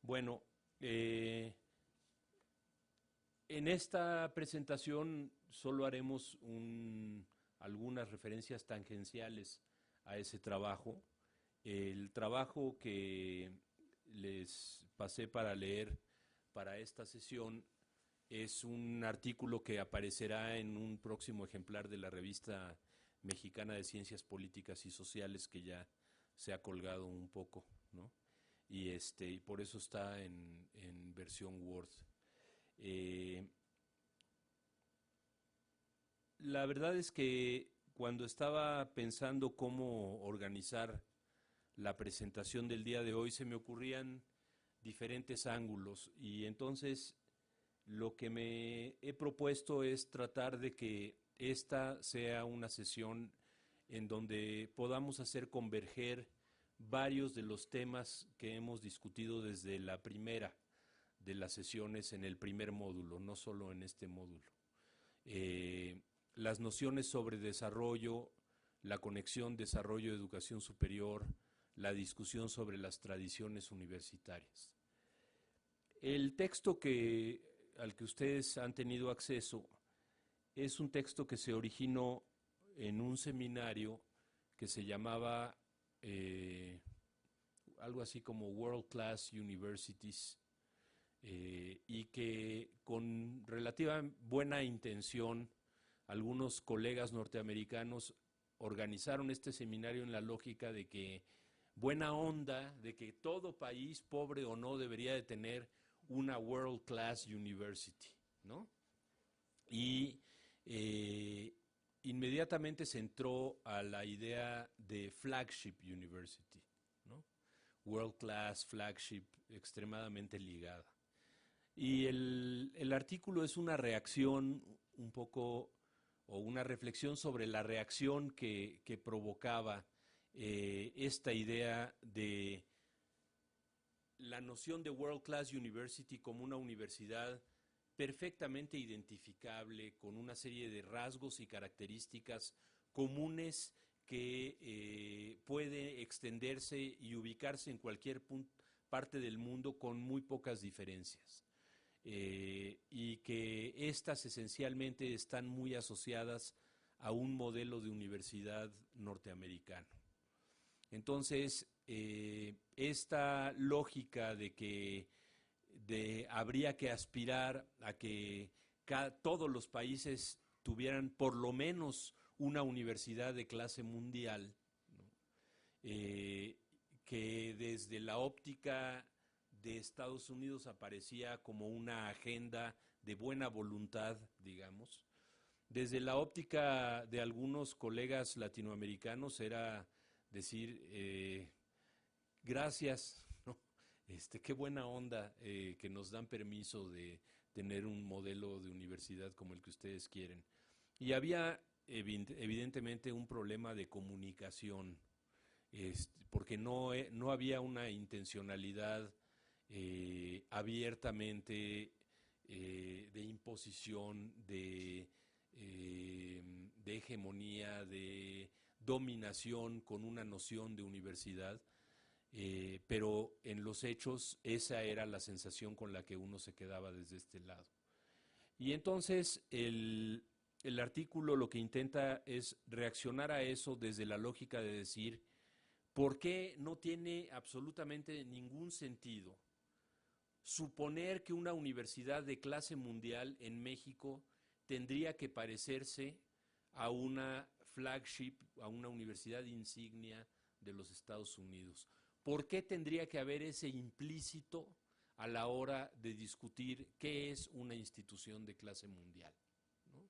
Bueno, en esta presentación solo haremos algunas referencias tangenciales a ese trabajo. El trabajo que les pasé para leer para esta sesión es un artículo que aparecerá en un próximo ejemplar de la revista mexicana de Ciencias Políticas y Sociales, que ya se ha colgado un poco, ¿no? Y por eso está en versión Word. La verdad es que cuando estaba pensando cómo organizar la presentación del día de hoy, se me ocurrían diferentes ángulos, y entonces lo que me he propuesto es tratar de que esta sea una sesión en donde podamos hacer converger varios de los temas que hemos discutido desde la primera de las sesiones en el primer módulo, no solo en este módulo. Las nociones sobre desarrollo, la conexión desarrollo-educación superior, la discusión sobre las tradiciones universitarias. El texto al que ustedes han tenido acceso es un texto que se originó en un seminario que se llamaba algo así como World Class Universities, y que con relativa buena intención algunos colegas norteamericanos organizaron este seminario en la lógica de que buena onda, de que todo país, pobre o no, debería de tener una World Class University, ¿no? Y inmediatamente se entró a la idea de Flagship University, ¿no? World Class, Flagship, extremadamente ligada. Y el artículo es una reacción un poco, o una reflexión sobre la reacción que provocaba esta idea de la noción de World Class University como una universidad perfectamente identificable, con una serie de rasgos y características comunes que puede extenderse y ubicarse en cualquier parte del mundo con muy pocas diferencias. Y que éstas esencialmente están muy asociadas a un modelo de universidad norteamericano. Entonces, esta lógica de que habría que aspirar a que todos los países tuvieran por lo menos una universidad de clase mundial, ¿no? Que desde la óptica de Estados Unidos aparecía como una agenda de buena voluntad, digamos. Desde la óptica de algunos colegas latinoamericanos era decir, gracias, ¿no? Qué buena onda que nos dan permiso de tener un modelo de universidad como el que ustedes quieren. Y había evidentemente un problema de comunicación, porque no había una intencionalidad abiertamente de imposición, de hegemonía, de dominación con una noción de universidad, pero en los hechos esa era la sensación con la que uno se quedaba desde este lado. Y entonces el artículo lo que intenta es reaccionar a eso desde la lógica de decir, ¿por qué no tiene absolutamente ningún sentido suponer que una universidad de clase mundial en México tendría que parecerse a una flagship, a una universidad insignia de los Estados Unidos? ¿Por qué tendría que haber ese implícito a la hora de discutir qué es una institución de clase mundial, ¿no?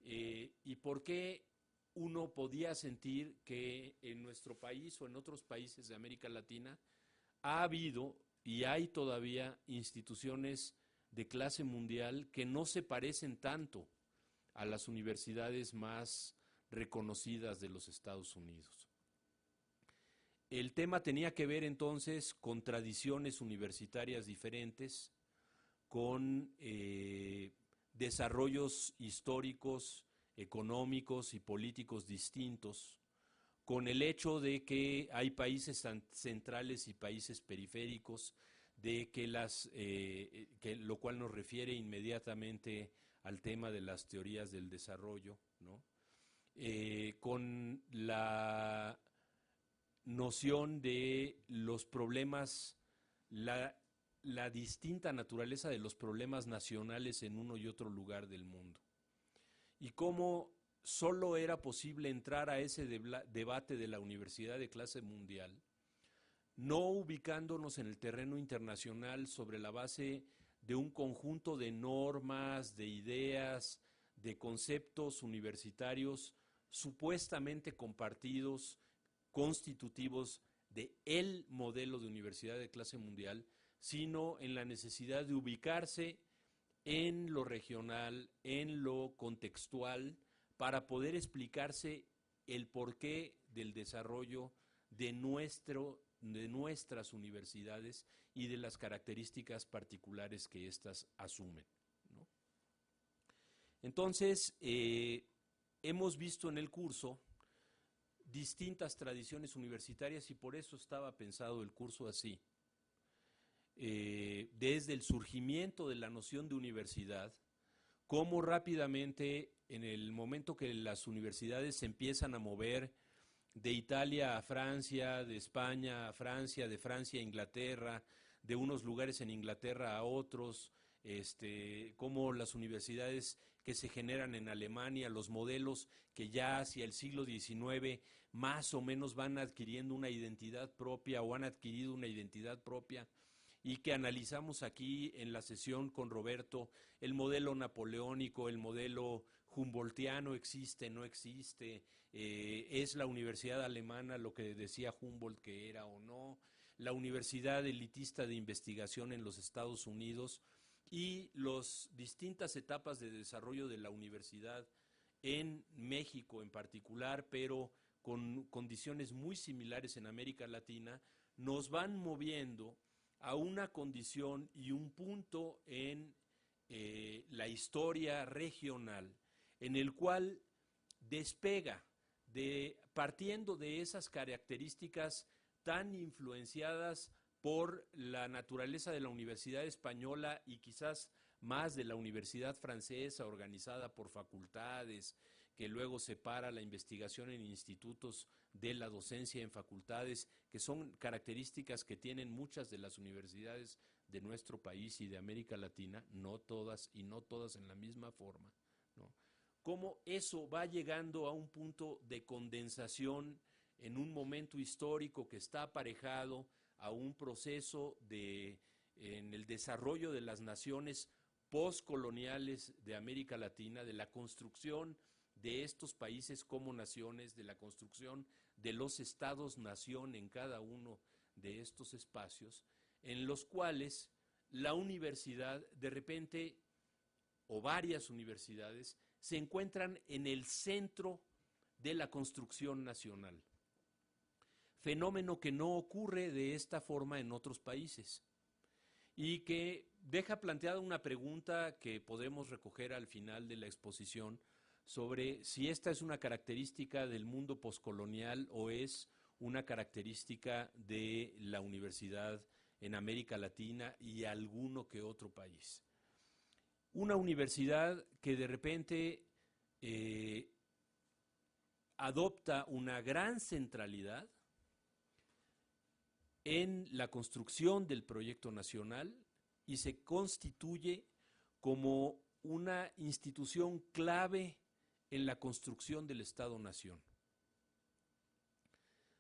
¿Y por qué uno podía sentir que en nuestro país o en otros países de América Latina ha habido y hay todavía instituciones de clase mundial que no se parecen tanto a las universidades más reconocidas de los Estados Unidos? El tema tenía que ver entonces con tradiciones universitarias diferentes, con desarrollos históricos, económicos y políticos distintos, con el hecho de que hay países centrales y países periféricos, de que lo cual nos refiere inmediatamente al tema de las teorías del desarrollo, ¿no? Con la noción de los problemas, la distinta naturaleza de los problemas nacionales en uno y otro lugar del mundo. Y cómo solo era posible entrar a ese debate de la universidad de clase mundial, no ubicándonos en el terreno internacional sobre la base de un conjunto de normas, de ideas, de conceptos universitarios supuestamente compartidos, constitutivos de el modelo de universidad de clase mundial, sino en la necesidad de ubicarse en lo regional, en lo contextual, para poder explicarse el porqué del desarrollo de nuestras universidades y de las características particulares que éstas asumen, ¿no? Entonces, hemos visto en el curso distintas tradiciones universitarias y por eso estaba pensado el curso así. Desde el surgimiento de la noción de universidad, cómo rápidamente, en el momento que las universidades se empiezan a mover de Italia a Francia, de España a Francia, de Francia a Inglaterra, de unos lugares en Inglaterra a otros, cómo las universidades que se generan en Alemania, los modelos que ya hacia el siglo XIX más o menos van adquiriendo una identidad propia o han adquirido una identidad propia, y que analizamos aquí en la sesión con Roberto, el modelo napoleónico, el modelo humboldtiano, existe, no existe, es la universidad alemana lo que decía Humboldt que era o no, la universidad elitista de investigación en los Estados Unidos y las distintas etapas de desarrollo de la universidad en México en particular, pero con condiciones muy similares en América Latina, nos van moviendo a una condición y un punto en la historia regional en el cual despega, partiendo de esas características tan influenciadas por la naturaleza de la Universidad Española y quizás más de la Universidad Francesa, organizada por facultades, que luego separa la investigación en institutos de la docencia en facultades, que son características que tienen muchas de las universidades de nuestro país y de América Latina, no todas y no todas en la misma forma, ¿no? Cómo eso va llegando a un punto de condensación en un momento histórico que está aparejado a un proceso en el desarrollo de las naciones postcoloniales de América Latina, de la construcción de estos países como naciones, de la construcción de los estados-nación en cada uno de estos espacios, en los cuales la universidad, de repente, o varias universidades, se encuentran en el centro de la construcción nacional. Fenómeno que no ocurre de esta forma en otros países y que deja planteada una pregunta que podemos recoger al final de la exposición sobre si esta es una característica del mundo poscolonial o es una característica de la universidad en América Latina y alguno que otro país. Una universidad que de repente adopta una gran centralidad en la construcción del proyecto nacional y se constituye como una institución clave en la construcción del Estado-Nación.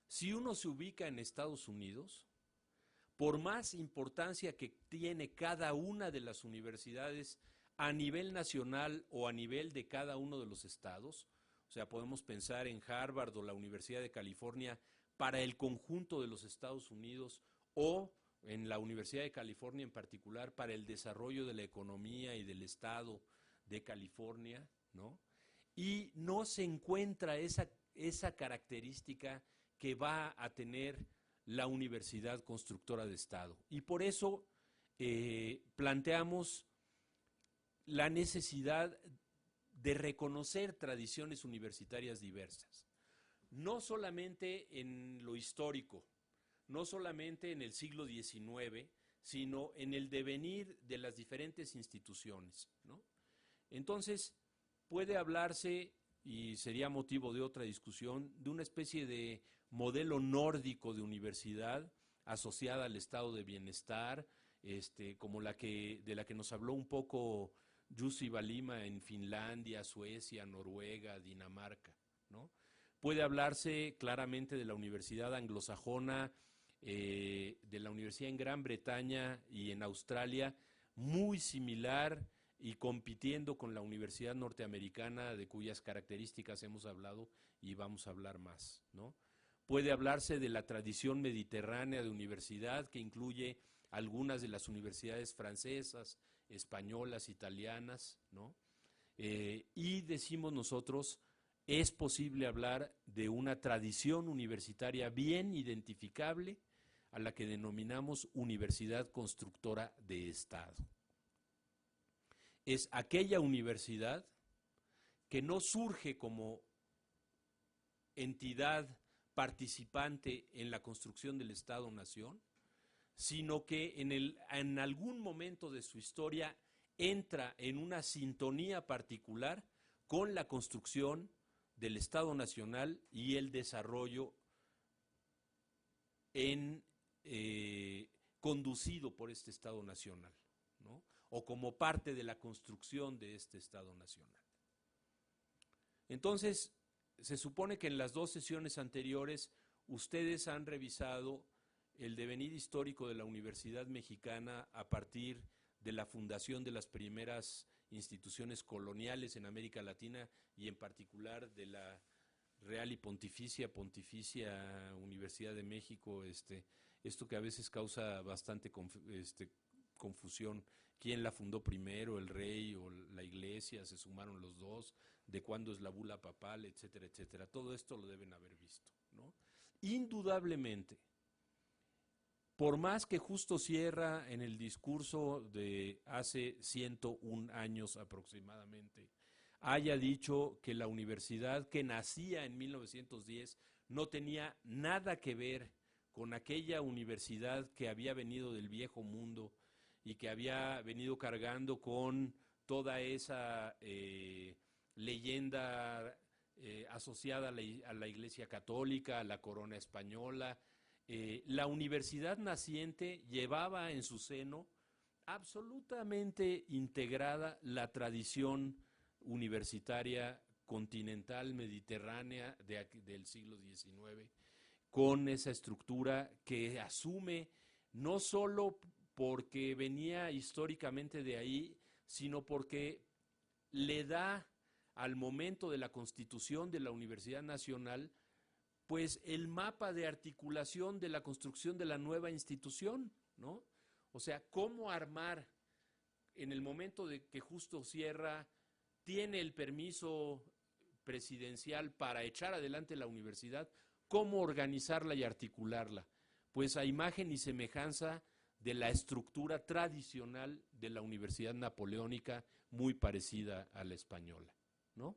Si uno se ubica en Estados Unidos, por más importancia que tiene cada una de las universidades a nivel nacional o a nivel de cada uno de los estados, o sea, podemos pensar en Harvard o la Universidad de California para el conjunto de los Estados Unidos o en la Universidad de California en particular para el desarrollo de la economía y del estado de California, ¿no? Y no se encuentra esa característica que va a tener la universidad constructora de Estado. Y por eso planteamos la necesidad de reconocer tradiciones universitarias diversas, no solamente en lo histórico, no solamente en el siglo XIX, sino en el devenir de las diferentes instituciones, ¿no? Entonces, puede hablarse, y sería motivo de otra discusión, de una especie de modelo nórdico de universidad asociada al estado de bienestar, como de la que nos habló un poco Jussi Valima en Finlandia, Suecia, Noruega, Dinamarca, ¿no? Puede hablarse claramente de la universidad anglosajona, de la universidad en Gran Bretaña y en Australia, muy similar y compitiendo con la universidad norteamericana, de cuyas características hemos hablado y vamos a hablar más, ¿no? Puede hablarse de la tradición mediterránea de universidad, que incluye algunas de las universidades francesas, españolas, italianas, ¿no? Y decimos nosotros, es posible hablar de una tradición universitaria bien identificable, a la que denominamos universidad constructora de Estado. Es aquella universidad que no surge como entidad participante en la construcción del Estado-Nación, sino que en algún momento de su historia entra en una sintonía particular con la construcción del Estado Nacional y el desarrollo conducido por este Estado Nacional, ¿no? O como parte de la construcción de este Estado Nacional. Entonces, se supone que en las dos sesiones anteriores ustedes han revisado el devenir histórico de la Universidad Mexicana a partir de la fundación de las primeras instituciones coloniales en América Latina y en particular de la Real y Pontificia Universidad de México, esto que a veces causa bastante confusión. ¿Quién la fundó primero, el rey o la iglesia? ¿Se sumaron los dos? ¿De cuándo es la bula papal? Etcétera, etcétera. Todo esto lo deben haber visto, ¿no? Indudablemente, por más que Justo Sierra en el discurso de hace 101 años aproximadamente haya dicho que la universidad que nacía en 1910 no tenía nada que ver con aquella universidad que había venido del viejo mundo y que había venido cargando con toda esa leyenda asociada a la Iglesia Católica, a la corona española. La universidad naciente llevaba en su seno absolutamente integrada la tradición universitaria continental mediterránea del siglo XIX, con esa estructura que asume no solo porque venía históricamente de ahí, sino porque le da al momento de la constitución de la Universidad Nacional pues el mapa de articulación de la construcción de la nueva institución, ¿no? O sea, cómo armar en el momento de que Justo Sierra tiene el permiso presidencial para echar adelante la universidad, cómo organizarla y articularla, pues a imagen y semejanza de la estructura tradicional de la Universidad Napoleónica, muy parecida a la española, ¿no?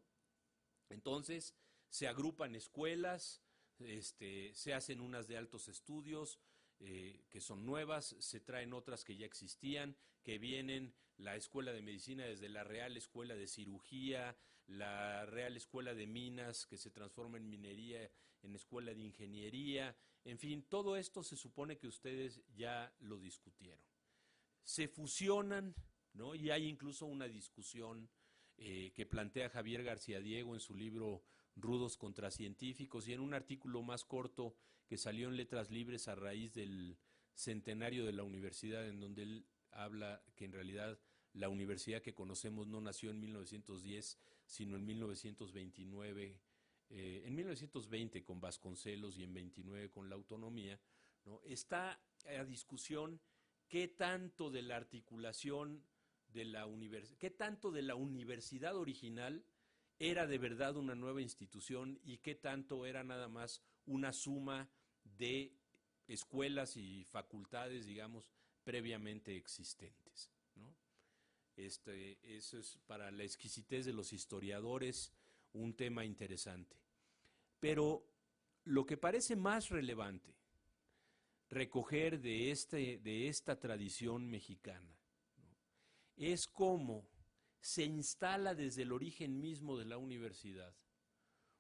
Entonces, se agrupan escuelas, se hacen unas de altos estudios, que son nuevas, se traen otras que ya existían, que vienen la Escuela de Medicina desde la Real Escuela de Cirugía, la Real Escuela de Minas, que se transforma en minería, en Escuela de Ingeniería, en fin, todo esto se supone que ustedes ya lo discutieron. Se fusionan, ¿no? Y hay incluso una discusión que plantea Javier García Diego en su libro Rudos contra Científicos, y en un artículo más corto que salió en Letras Libres a raíz del centenario de la universidad, en donde él habla que en realidad la universidad que conocemos no nació en 1910, sino en 1929, en 1920 con Vasconcelos y en 29 con la autonomía, ¿no? Está a discusión qué tanto de la articulación de la qué tanto de la universidad original era de verdad una nueva institución y qué tanto era nada más una suma de escuelas y facultades, digamos, previamente existentes, ¿no? Eso es para la exquisitez de los historiadores un tema interesante. Pero lo que parece más relevante recoger de esta tradición mexicana, ¿no? Es cómo se instala desde el origen mismo de la universidad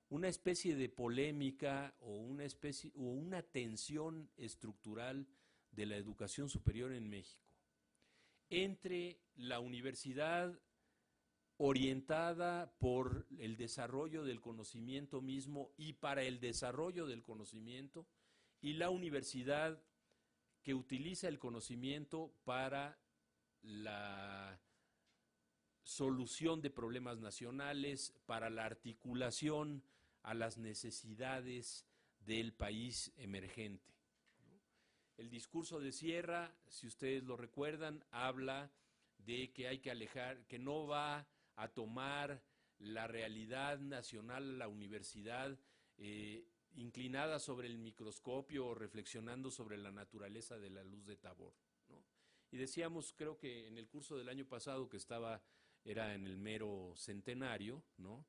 una especie de polémica o una tensión estructural de la educación superior en México entre la universidad orientada por el desarrollo del conocimiento mismo y para el desarrollo del conocimiento, y la universidad que utiliza el conocimiento para la solución de problemas nacionales, para la articulación a las necesidades del país emergente. El discurso de Sierra, si ustedes lo recuerdan, habla de que hay que alejar, que no va a tomar la realidad nacional, la universidad, inclinada sobre el microscopio o reflexionando sobre la naturaleza de la luz de Tabor, ¿no? Y decíamos, creo que en el curso del año pasado, que era en el mero centenario, ¿no?,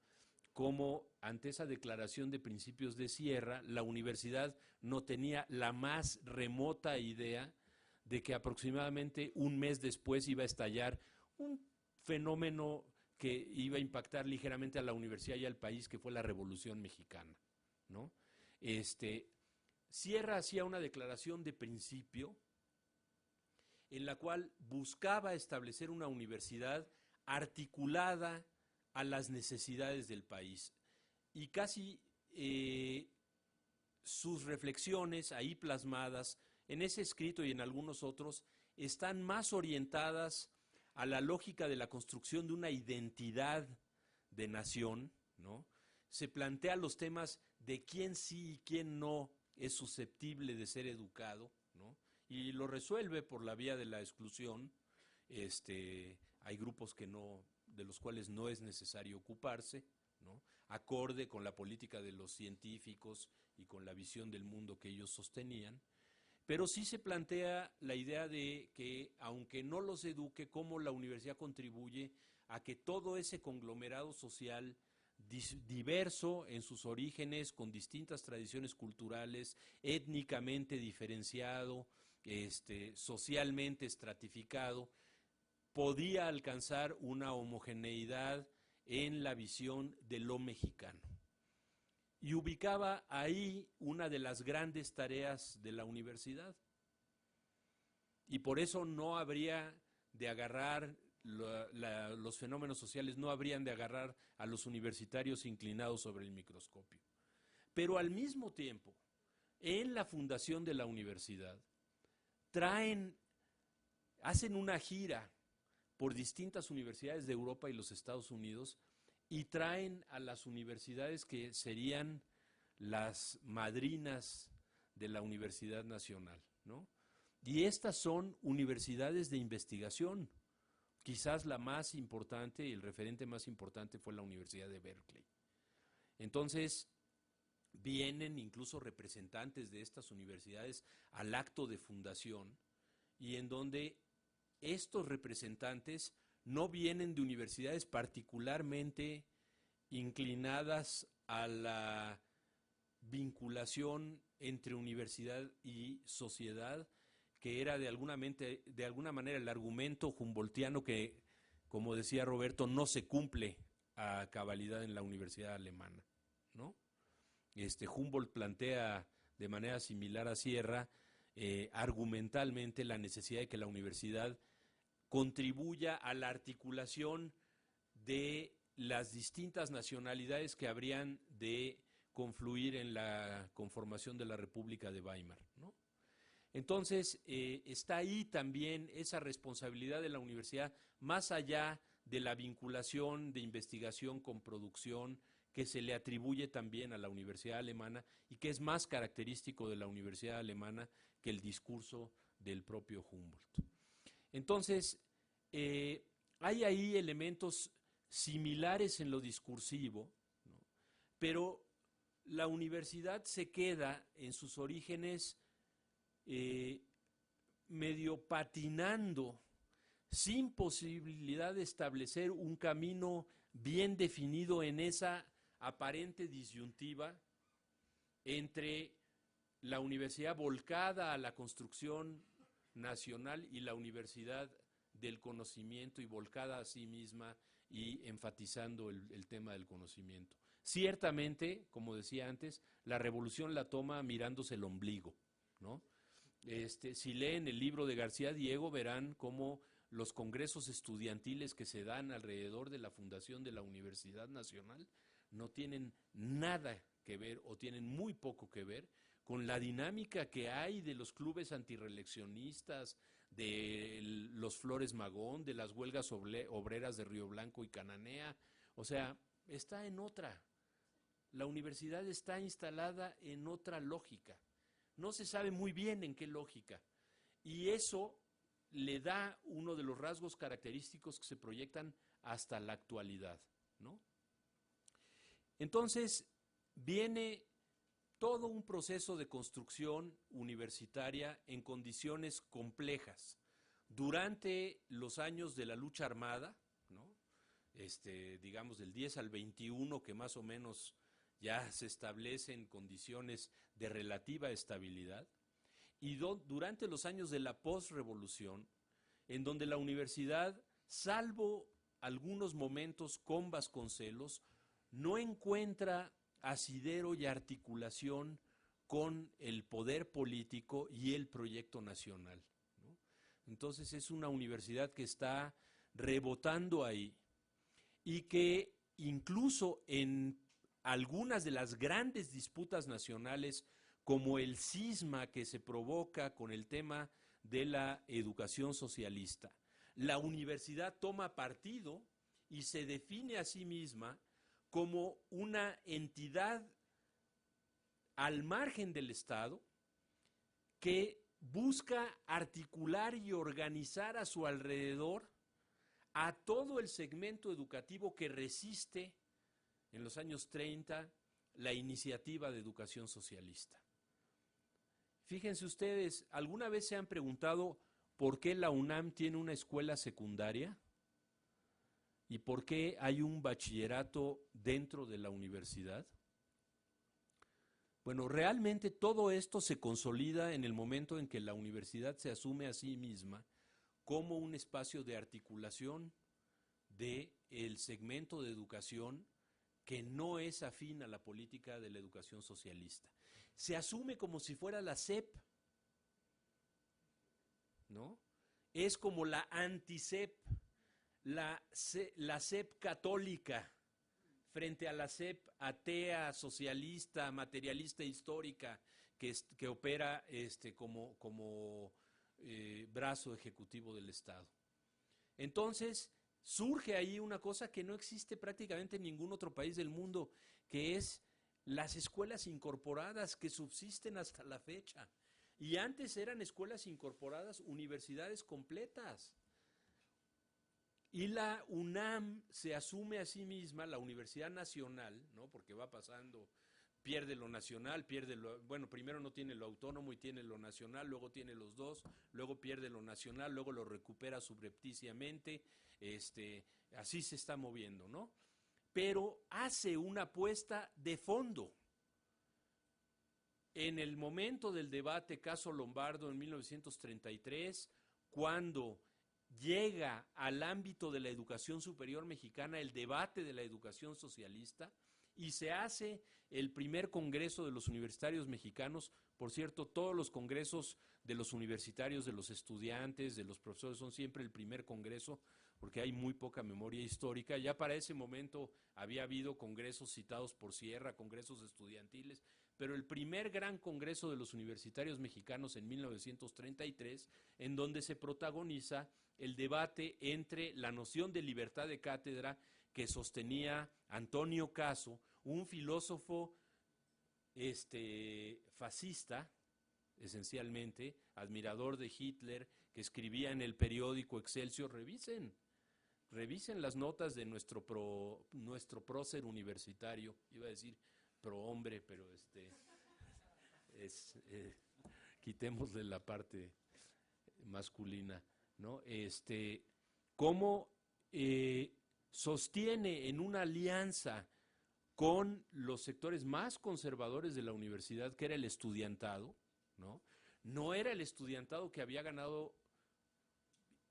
cómo ante esa declaración de principios de Sierra, la universidad no tenía la más remota idea de que aproximadamente un mes después iba a estallar un fenómeno que iba a impactar ligeramente a la universidad y al país, que fue la Revolución Mexicana, ¿no? Sierra hacía una declaración de principio en la cual buscaba establecer una universidad articulada a las necesidades del país. Y casi sus reflexiones ahí plasmadas en ese escrito y en algunos otros están más orientadas a la lógica de la construcción de una identidad de nación, ¿no? Se plantea los temas de quién sí y quién no es susceptible de ser educado, ¿no? Y lo resuelve por la vía de la exclusión. Hay grupos de los cuales no es necesario ocuparse, ¿no?, acorde con la política de los científicos y con la visión del mundo que ellos sostenían, pero sí se plantea la idea de que, aunque no los eduque, cómo la universidad contribuye a que todo ese conglomerado social diverso en sus orígenes, con distintas tradiciones culturales, étnicamente diferenciado, socialmente estratificado, podía alcanzar una homogeneidad en la visión de lo mexicano. Y ubicaba ahí una de las grandes tareas de la universidad. Y por eso no habría de agarrar, los fenómenos sociales no habrían de agarrar a los universitarios inclinados sobre el microscopio. Pero al mismo tiempo, en la fundación de la universidad, hacen una gira por distintas universidades de Europa y los Estados Unidos y traen a las universidades que serían las madrinas de la Universidad Nacional, ¿no? Y estas son universidades de investigación. Quizás la más importante y el referente más importante fue la Universidad de Berkeley. Entonces, vienen incluso representantes de estas universidades al acto de fundación, y en donde estos representantes no vienen de universidades particularmente inclinadas a la vinculación entre universidad y sociedad, que era de alguna manera el argumento humboldtiano que, como decía Roberto, no se cumple a cabalidad en la universidad alemana, ¿no? Humboldt plantea de manera similar a Sierra, argumentalmente, la necesidad de que la universidad contribuya a la articulación de las distintas nacionalidades que habrían de confluir en la conformación de la República de Weimar, ¿no? Entonces, está ahí también esa responsabilidad de la universidad, más allá de la vinculación de investigación con producción que se le atribuye también a la Universidad Alemana y que es más característico de la Universidad Alemana que el discurso del propio Humboldt. Entonces, hay ahí elementos similares en lo discursivo, ¿no?, pero la universidad se queda en sus orígenes medio patinando, sin posibilidad de establecer un camino bien definido en esa aparente disyuntiva entre la universidad volcada a la construcción nacional y la universidad del conocimiento y volcada a sí misma y enfatizando el tema del conocimiento. Ciertamente, como decía antes, la revolución la toma mirándose el ombligo, ¿no? Si leen el libro de García Diego, verán cómo los congresos estudiantiles que se dan alrededor de la fundación de la Universidad Nacional no tienen nada que ver o tienen muy poco que ver con la dinámica que hay de los clubes antirreeleccionistas, de los Flores Magón, de las huelgas obreras de Río Blanco y Cananea. O sea, está en otra. La universidad está instalada en otra lógica. No se sabe muy bien en qué lógica. Y eso le da uno de los rasgos característicos que se proyectan hasta la actualidad, ¿no? Entonces, viene todo un proceso de construcción universitaria en condiciones complejas. Durante los años de la lucha armada, ¿no? Digamos del 10 al 21, que más o menos ya se establecen condiciones de relativa estabilidad, y durante los años de la posrevolución, en donde la universidad, salvo algunos momentos con Vasconcelos, no encuentra asidero y articulación con el poder político y el proyecto nacional, ¿no? Entonces es una universidad que está rebotando ahí y que incluso en algunas de las grandes disputas nacionales, como el cisma que se provoca con el tema de la educación socialista, la universidad toma partido y se define a sí misma como una entidad al margen del Estado que busca articular y organizar a su alrededor a todo el segmento educativo que resiste en los años 30 la iniciativa de educación socialista. Fíjense ustedes, ¿alguna vez se han preguntado por qué la UNAM tiene una escuela secundaria? ¿Y por qué hay un bachillerato dentro de la universidad? Bueno, realmente todo esto se consolida en el momento en que la universidad se asume a sí misma como un espacio de articulación del segmento de educación que no es afín a la política de la educación socialista. Se asume como si fuera la SEP, ¿no? Es como la anti-SEP, la SEP católica frente a la SEP atea, socialista, materialista histórica que opera como brazo ejecutivo del Estado. Entonces, surge ahí una cosa que no existe prácticamente en ningún otro país del mundo, que es las escuelas incorporadas que subsisten hasta la fecha. Y antes eran escuelas incorporadas, universidades completas. Y la UNAM se asume a sí misma, la Universidad Nacional, ¿no? Porque va pasando, pierde lo nacional, bueno, primero no tiene lo autónomo y tiene lo nacional, luego tiene los dos, luego pierde lo nacional, luego lo recupera subrepticiamente, así se está moviendo, ¿no? Pero hace una apuesta de fondo. En el momento del debate Caso Lombardo en 1933, cuando llega al ámbito de la educación superior mexicana el debate de la educación socialista y se hace el primer congreso de los universitarios mexicanos. Por cierto, todos los congresos de los universitarios, de los estudiantes, de los profesores son siempre el primer congreso porque hay muy poca memoria histórica. Ya para ese momento había habido congresos citados por Sierra, congresos estudiantiles, pero el primer gran congreso de los universitarios mexicanos en 1933, en donde se protagoniza el debate entre la noción de libertad de cátedra que sostenía Antonio Caso, un filósofo fascista, esencialmente, admirador de Hitler, que escribía en el periódico Excelsior. Revisen las notas de nuestro prócer universitario, iba a decir prohombre, pero quitémosle la parte masculina, ¿no? Cómo sostiene en una alianza con los sectores más conservadores de la universidad, que era el estudiantado, ¿no? No era el estudiantado que había ganado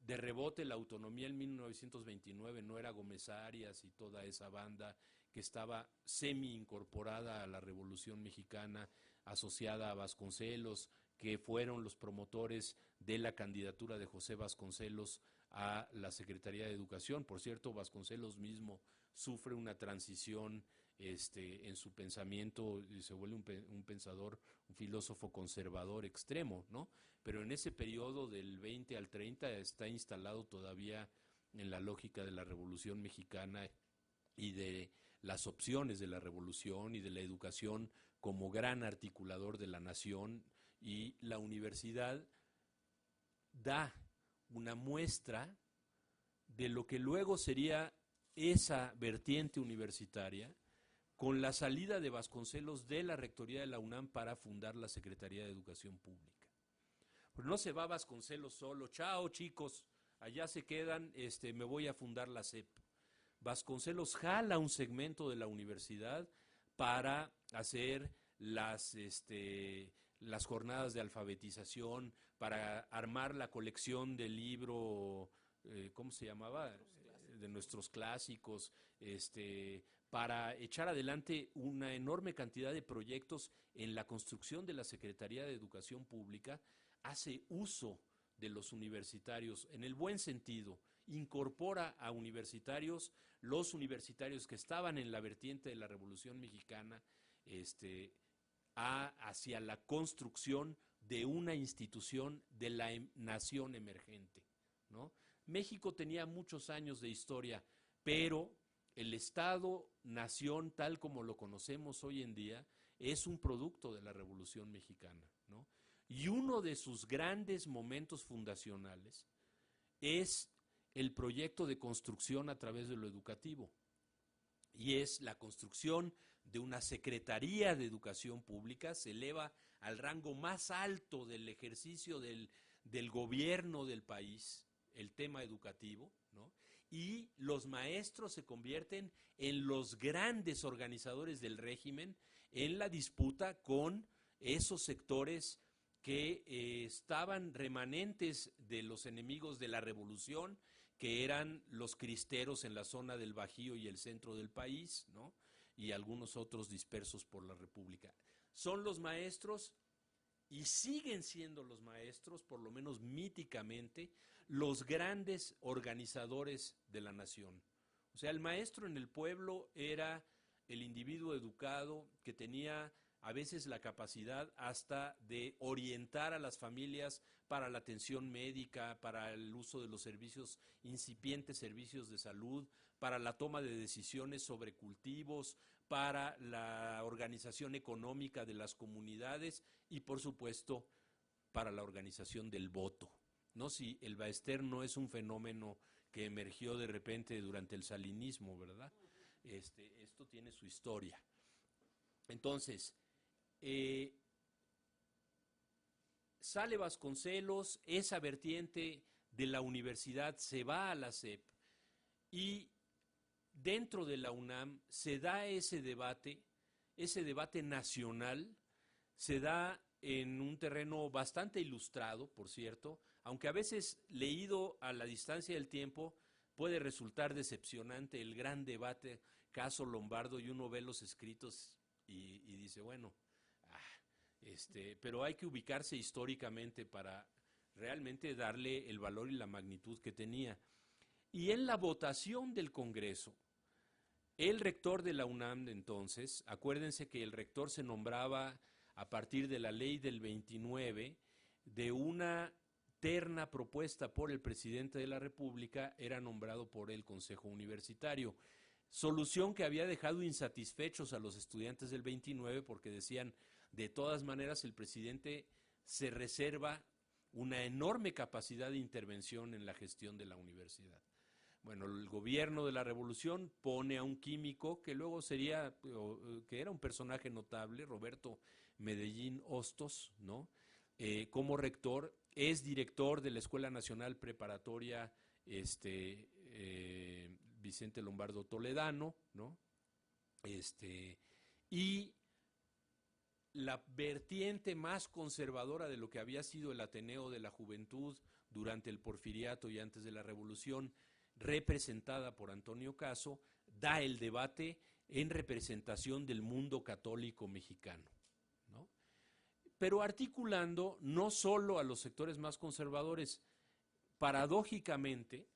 de rebote la autonomía en 1929, no era Gómez Arias y toda esa banda que estaba semi incorporada a la Revolución Mexicana, asociada a Vasconcelos, que fueron los promotores de la candidatura de José Vasconcelos a la Secretaría de Educación. Por cierto, Vasconcelos mismo sufre una transición en su pensamiento y se vuelve un pensador, un filósofo conservador extremo, ¿no? Pero en ese periodo del 20 al 30 está instalado todavía en la lógica de la Revolución Mexicana y de las opciones de la revolución y de la educación como gran articulador de la nación, y la universidad da una muestra de lo que luego sería esa vertiente universitaria con la salida de Vasconcelos de la rectoría de la UNAM para fundar la Secretaría de Educación Pública. Pero no se va Vasconcelos solo, chao chicos, allá se quedan, me voy a fundar la SEP. Vasconcelos jala un segmento de la universidad para hacer las jornadas de alfabetización, para armar la colección del libro, ¿cómo se llamaba? De nuestros clásicos, para echar adelante una enorme cantidad de proyectos en la construcción de la Secretaría de Educación Pública. Hace uso de los universitarios en el buen sentido, incorpora a universitarios, los universitarios que estaban en la vertiente de la Revolución Mexicana, hacia la construcción de una institución de la nación emergente, ¿no? México tenía muchos años de historia, pero el Estado-nación tal como lo conocemos hoy en día es un producto de la Revolución Mexicana, ¿no? Y uno de sus grandes momentos fundacionales es el proyecto de construcción a través de lo educativo, y es la construcción de una Secretaría de Educación Pública. Se eleva al rango más alto del ejercicio del gobierno del país el tema educativo, ¿no? Y los maestros se convierten en los grandes organizadores del régimen en la disputa con esos sectores que estaban remanentes de los enemigos de la revolución, que eran los cristeros en la zona del Bajío y el centro del país, ¿no? Y algunos otros dispersos por la República. Son los maestros, y siguen siendo los maestros, por lo menos míticamente, los grandes organizadores de la nación. O sea, el maestro en el pueblo era el individuo educado que tenía a veces la capacidad hasta de orientar a las familias para la atención médica, para el uso de los servicios, incipientes servicios de salud, para la toma de decisiones sobre cultivos, para la organización económica de las comunidades y, por supuesto, para la organización del voto, ¿no? Si el Baester no es un fenómeno que emergió de repente durante el salinismo, ¿verdad? Esto tiene su historia. Entonces, sale Vasconcelos, esa vertiente de la universidad se va a la SEP, y dentro de la UNAM se da ese debate nacional, se da en un terreno bastante ilustrado, por cierto, aunque a veces leído a la distancia del tiempo puede resultar decepcionante el gran debate caso Lombardo, y uno ve los escritos y dice, bueno, pero hay que ubicarse históricamente para realmente darle el valor y la magnitud que tenía. Y en la votación del Congreso, el rector de la UNAM de entonces, acuérdense que el rector se nombraba a partir de la ley del 29, de una terna propuesta por el presidente de la República, era nombrado por el Consejo Universitario. Solución que había dejado insatisfechos a los estudiantes del 29 porque decían, de todas maneras el presidente se reserva una enorme capacidad de intervención en la gestión de la universidad. Bueno, el gobierno de la revolución pone a un químico que luego sería, que era un personaje notable, Roberto Medellín Hostos, ¿no? Como rector, es director de la Escuela Nacional Preparatoria Vicente Lombardo Toledano, ¿no? Este, y la vertiente más conservadora de lo que había sido el Ateneo de la Juventud durante el Porfiriato y antes de la Revolución, representada por Antonio Caso, da el debate en representación del mundo católico mexicano, ¿no? Pero articulando no solo a los sectores más conservadores, paradójicamente,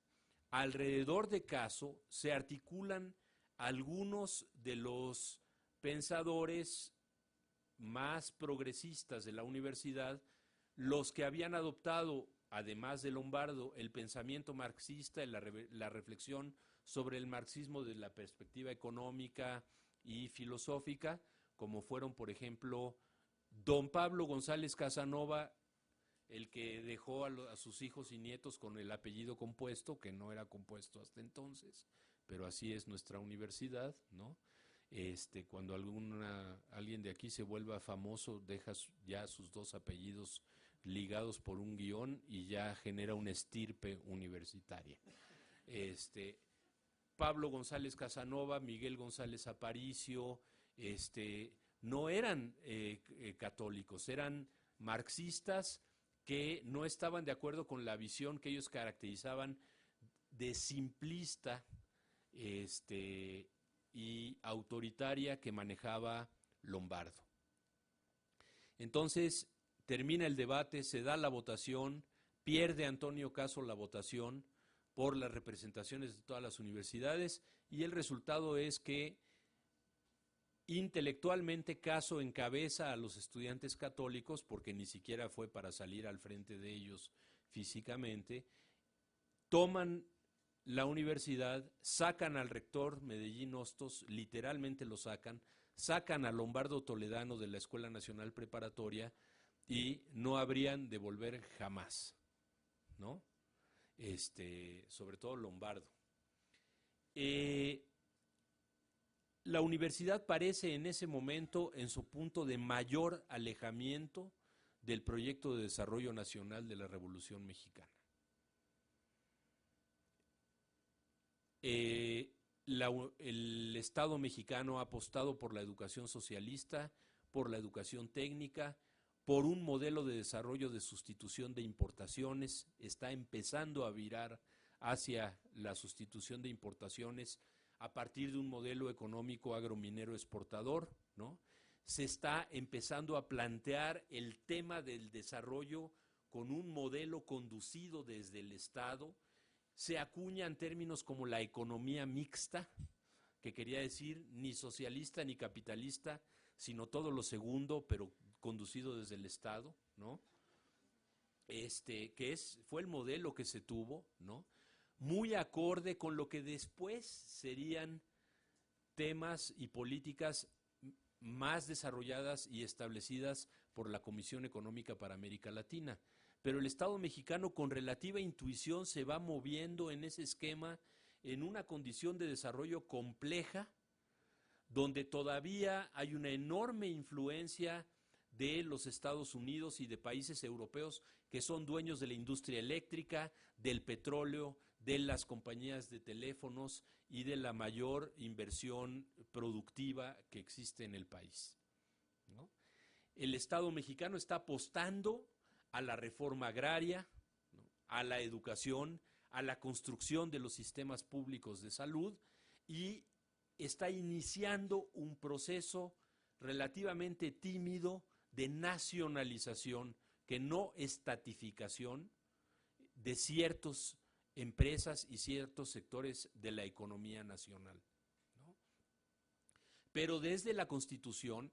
alrededor de Caso se articulan algunos de los pensadores más progresistas de la universidad, los que habían adoptado, además de Lombardo, el pensamiento marxista, la reflexión sobre el marxismo desde la perspectiva económica y filosófica, como fueron, por ejemplo, don Pablo González Casanova, el que dejó a sus hijos y nietos con el apellido compuesto, que no era compuesto hasta entonces, pero así es nuestra universidad, ¿no? Cuando alguien de aquí se vuelva famoso, deja ya sus dos apellidos ligados por un guión y ya genera una estirpe universitaria. Pablo González Casanova, Miguel González Aparicio, no eran católicos, eran marxistas que no estaban de acuerdo con la visión que ellos caracterizaban de simplista y autoritaria que manejaba Lombardo. Entonces termina el debate, se da la votación, pierde Antonio Caso la votación por las representaciones de todas las universidades y el resultado es que intelectualmente Caso encabeza a los estudiantes católicos, porque ni siquiera fue para salir al frente de ellos físicamente, toman la universidad, sacan al rector Medellín Hostos, literalmente lo sacan a Lombardo Toledano de la Escuela Nacional Preparatoria y no habrían de volver jamás, ¿no? Sobre todo Lombardo. La universidad parece en ese momento en su punto de mayor alejamiento del proyecto de desarrollo nacional de la Revolución Mexicana. El Estado mexicano ha apostado por la educación socialista, por la educación técnica, por un modelo de desarrollo de sustitución de importaciones, está empezando a virar hacia la sustitución de importaciones a partir de un modelo económico agrominero exportador, ¿no? Se está empezando a plantear el tema del desarrollo con un modelo conducido desde el Estado. Se acuñan términos como la economía mixta, que quería decir ni socialista ni capitalista, sino todo lo segundo, pero conducido desde el Estado, ¿no? Fue el modelo que se tuvo, ¿no? Muy acorde con lo que después serían temas y políticas más desarrolladas y establecidas por la Comisión Económica para América Latina. Pero el Estado mexicano con relativa intuición se va moviendo en ese esquema en una condición de desarrollo compleja, donde todavía hay una enorme influencia de los Estados Unidos y de países europeos que son dueños de la industria eléctrica, del petróleo, de las compañías de teléfonos y de la mayor inversión productiva que existe en el país, ¿no? El Estado mexicano está apostando a la reforma agraria, ¿no?, a la educación, a la construcción de los sistemas públicos de salud y está iniciando un proceso relativamente tímido de nacionalización, que no estatificación, de ciertas empresas y ciertos sectores de la economía nacional, ¿no? Pero desde la Constitución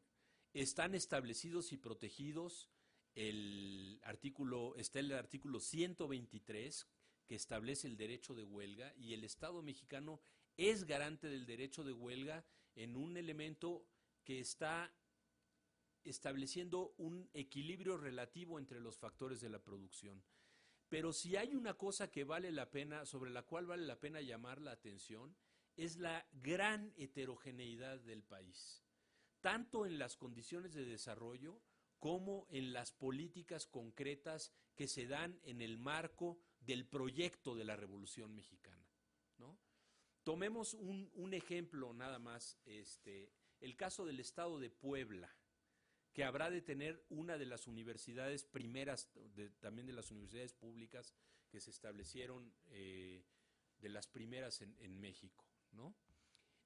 están establecidos y protegidos está el artículo 123 que establece el derecho de huelga y el Estado mexicano es garante del derecho de huelga en un elemento que está estableciendo un equilibrio relativo entre los factores de la producción. Pero si hay una cosa que vale la pena, sobre la cual vale la pena llamar la atención, es la gran heterogeneidad del país, tanto en las condiciones de desarrollo como en las políticas concretas que se dan en el marco del proyecto de la Revolución Mexicana, ¿no? Tomemos un ejemplo nada más, el caso del estado de Puebla, que habrá de tener una de las universidades primeras, también de las universidades públicas que se establecieron, de las primeras en México, ¿no?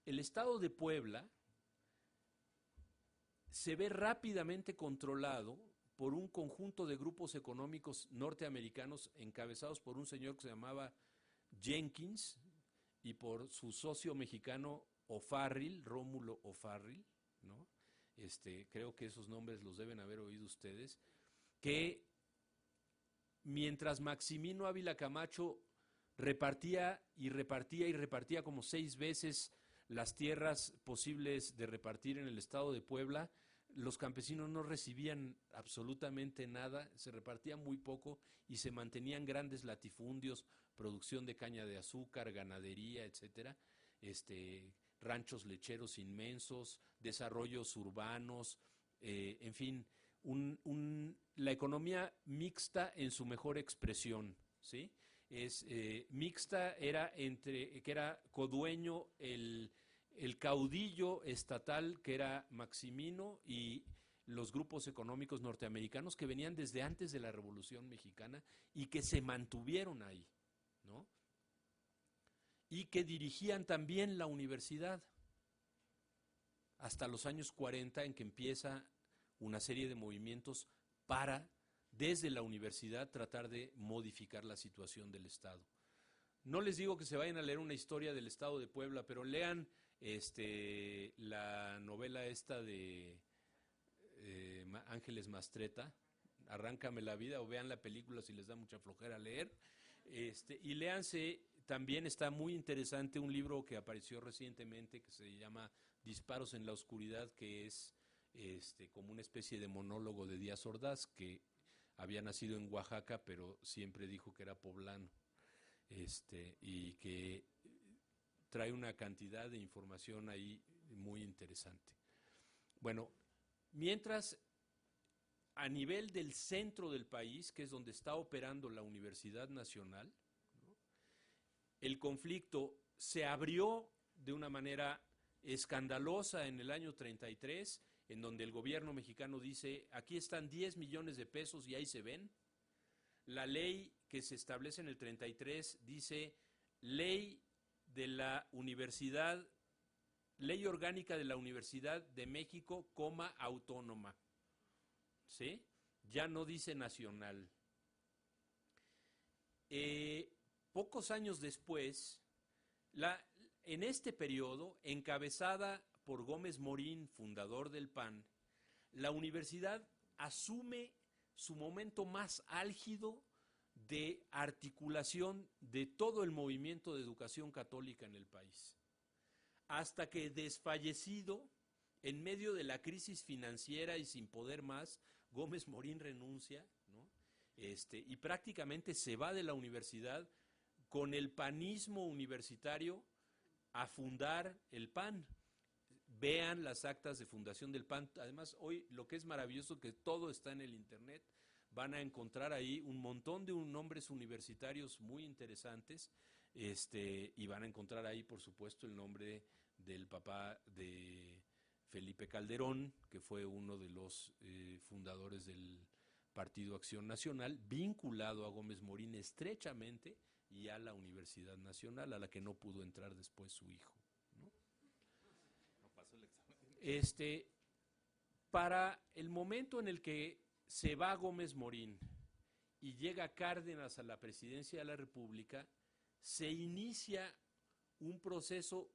El estado de Puebla se ve rápidamente controlado por un conjunto de grupos económicos norteamericanos encabezados por un señor que se llamaba Jenkins y por su socio mexicano O'Farrill, Rómulo O'Farrill, ¿no? Creo que esos nombres los deben haber oído ustedes, que mientras Maximino Ávila Camacho repartía y repartía y repartía como 6 veces las tierras posibles de repartir en el estado de Puebla, los campesinos no recibían absolutamente nada, se repartía muy poco y se mantenían grandes latifundios, producción de caña de azúcar, ganadería, etcétera, ranchos lecheros inmensos, desarrollos urbanos, en fin, la economía mixta en su mejor expresión, ¿sí? Mixta era que era codueño el caudillo estatal que era Maximino y los grupos económicos norteamericanos que venían desde antes de la Revolución Mexicana y que se mantuvieron ahí, ¿no? Y que dirigían también la universidad hasta los años 40, en que empieza una serie de movimientos para, desde la universidad, tratar de modificar la situación del Estado. No les digo que se vayan a leer una historia del Estado de Puebla, pero lean la novela esta de Ángeles Mastretta, Arráncame la vida, o vean la película si les da mucha flojera leer, y léanse, también está muy interesante un libro que apareció recientemente que se llama Disparos en la oscuridad, que es como una especie de monólogo de Díaz Ordaz, que había nacido en Oaxaca, pero siempre dijo que era poblano, y que trae una cantidad de información ahí muy interesante. Bueno, mientras a nivel del centro del país, que es donde está operando la Universidad Nacional, ¿no?, el conflicto se abrió de una manera escandalosa en el año 33, en donde el gobierno mexicano dice, aquí están 10 millones de pesos y ahí se ven. La ley que se establece en el 33 dice, ley de la Universidad, Ley Orgánica de la Universidad de México, autónoma, ¿sí? Ya no dice nacional. Pocos años después, en este periodo, encabezada por Gómez Morín, fundador del PAN, la universidad asume su momento más álgido de articulación de todo el movimiento de educación católica en el país. Hasta que, desfallecido, en medio de la crisis financiera y sin poder más, Gómez Morín renuncia, ¿no? Y prácticamente se va de la universidad con el panismo universitario a fundar el PAN. Vean las actas de fundación del PAN. Además, hoy lo que es maravilloso es que todo está en el internet. Van a encontrar ahí un montón de nombres universitarios muy interesantes, y van a encontrar ahí, por supuesto, el nombre del papá de Felipe Calderón, que fue uno de los fundadores del Partido Acción Nacional, vinculado a Gómez Morín estrechamente y a la Universidad Nacional, a la que no pudo entrar después su hijo, ¿no? No pasó el examen. Para el momento en el que se va Gómez Morín y llega Cárdenas a la presidencia de la República, se inicia un proceso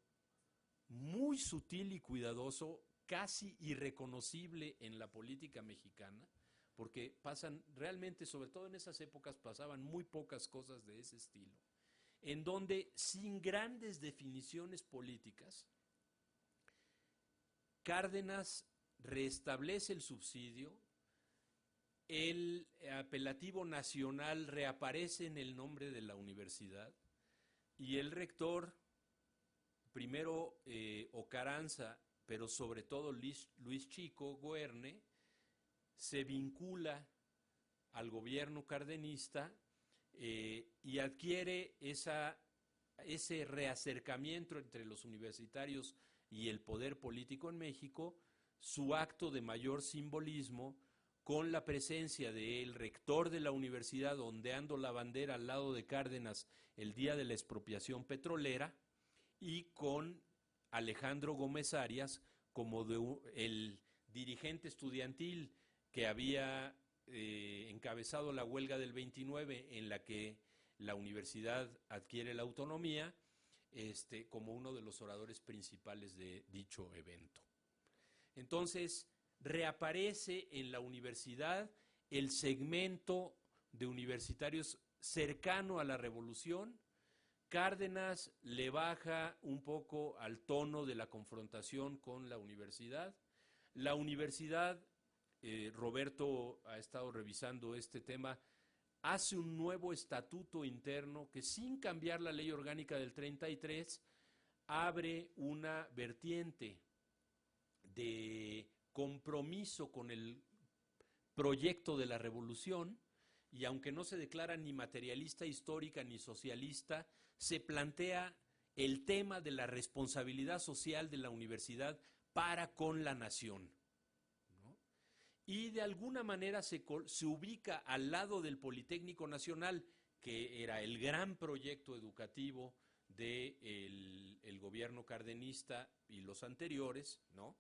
muy sutil y cuidadoso, casi irreconocible en la política mexicana, porque pasan realmente, sobre todo en esas épocas, pasaban muy pocas cosas de ese estilo, en donde, sin grandes definiciones políticas, Cárdenas restablece el subsidio, el apelativo nacional reaparece en el nombre de la universidad y el rector, primero Ocaranza, pero sobre todo Luis Chico Goerne, se vincula al gobierno cardenista y adquiere esa ese reacercamiento entre los universitarios y el poder político en México, su acto de mayor simbolismo con la presencia del rector de la universidad ondeando la bandera al lado de Cárdenas el día de la expropiación petrolera y con Alejandro Gómez Arias como el dirigente estudiantil que había encabezado la huelga del 29 en la que la universidad adquiere la autonomía, como uno de los oradores principales de dicho evento. Entonces, reaparece en la universidad el segmento de universitarios cercano a la revolución. Cárdenas le baja un poco al tono de la confrontación con la universidad. La universidad, Roberto ha estado revisando este tema, hace un nuevo estatuto interno que, sin cambiar la ley orgánica del 33, abre una vertiente de compromiso con el proyecto de la revolución, y aunque no se declara ni materialista histórica ni socialista, se plantea el tema de la responsabilidad social de la universidad para con la nación, ¿no? Y de alguna manera se ubica al lado del Politécnico Nacional, que era el gran proyecto educativo del gobierno cardenista y los anteriores, ¿no?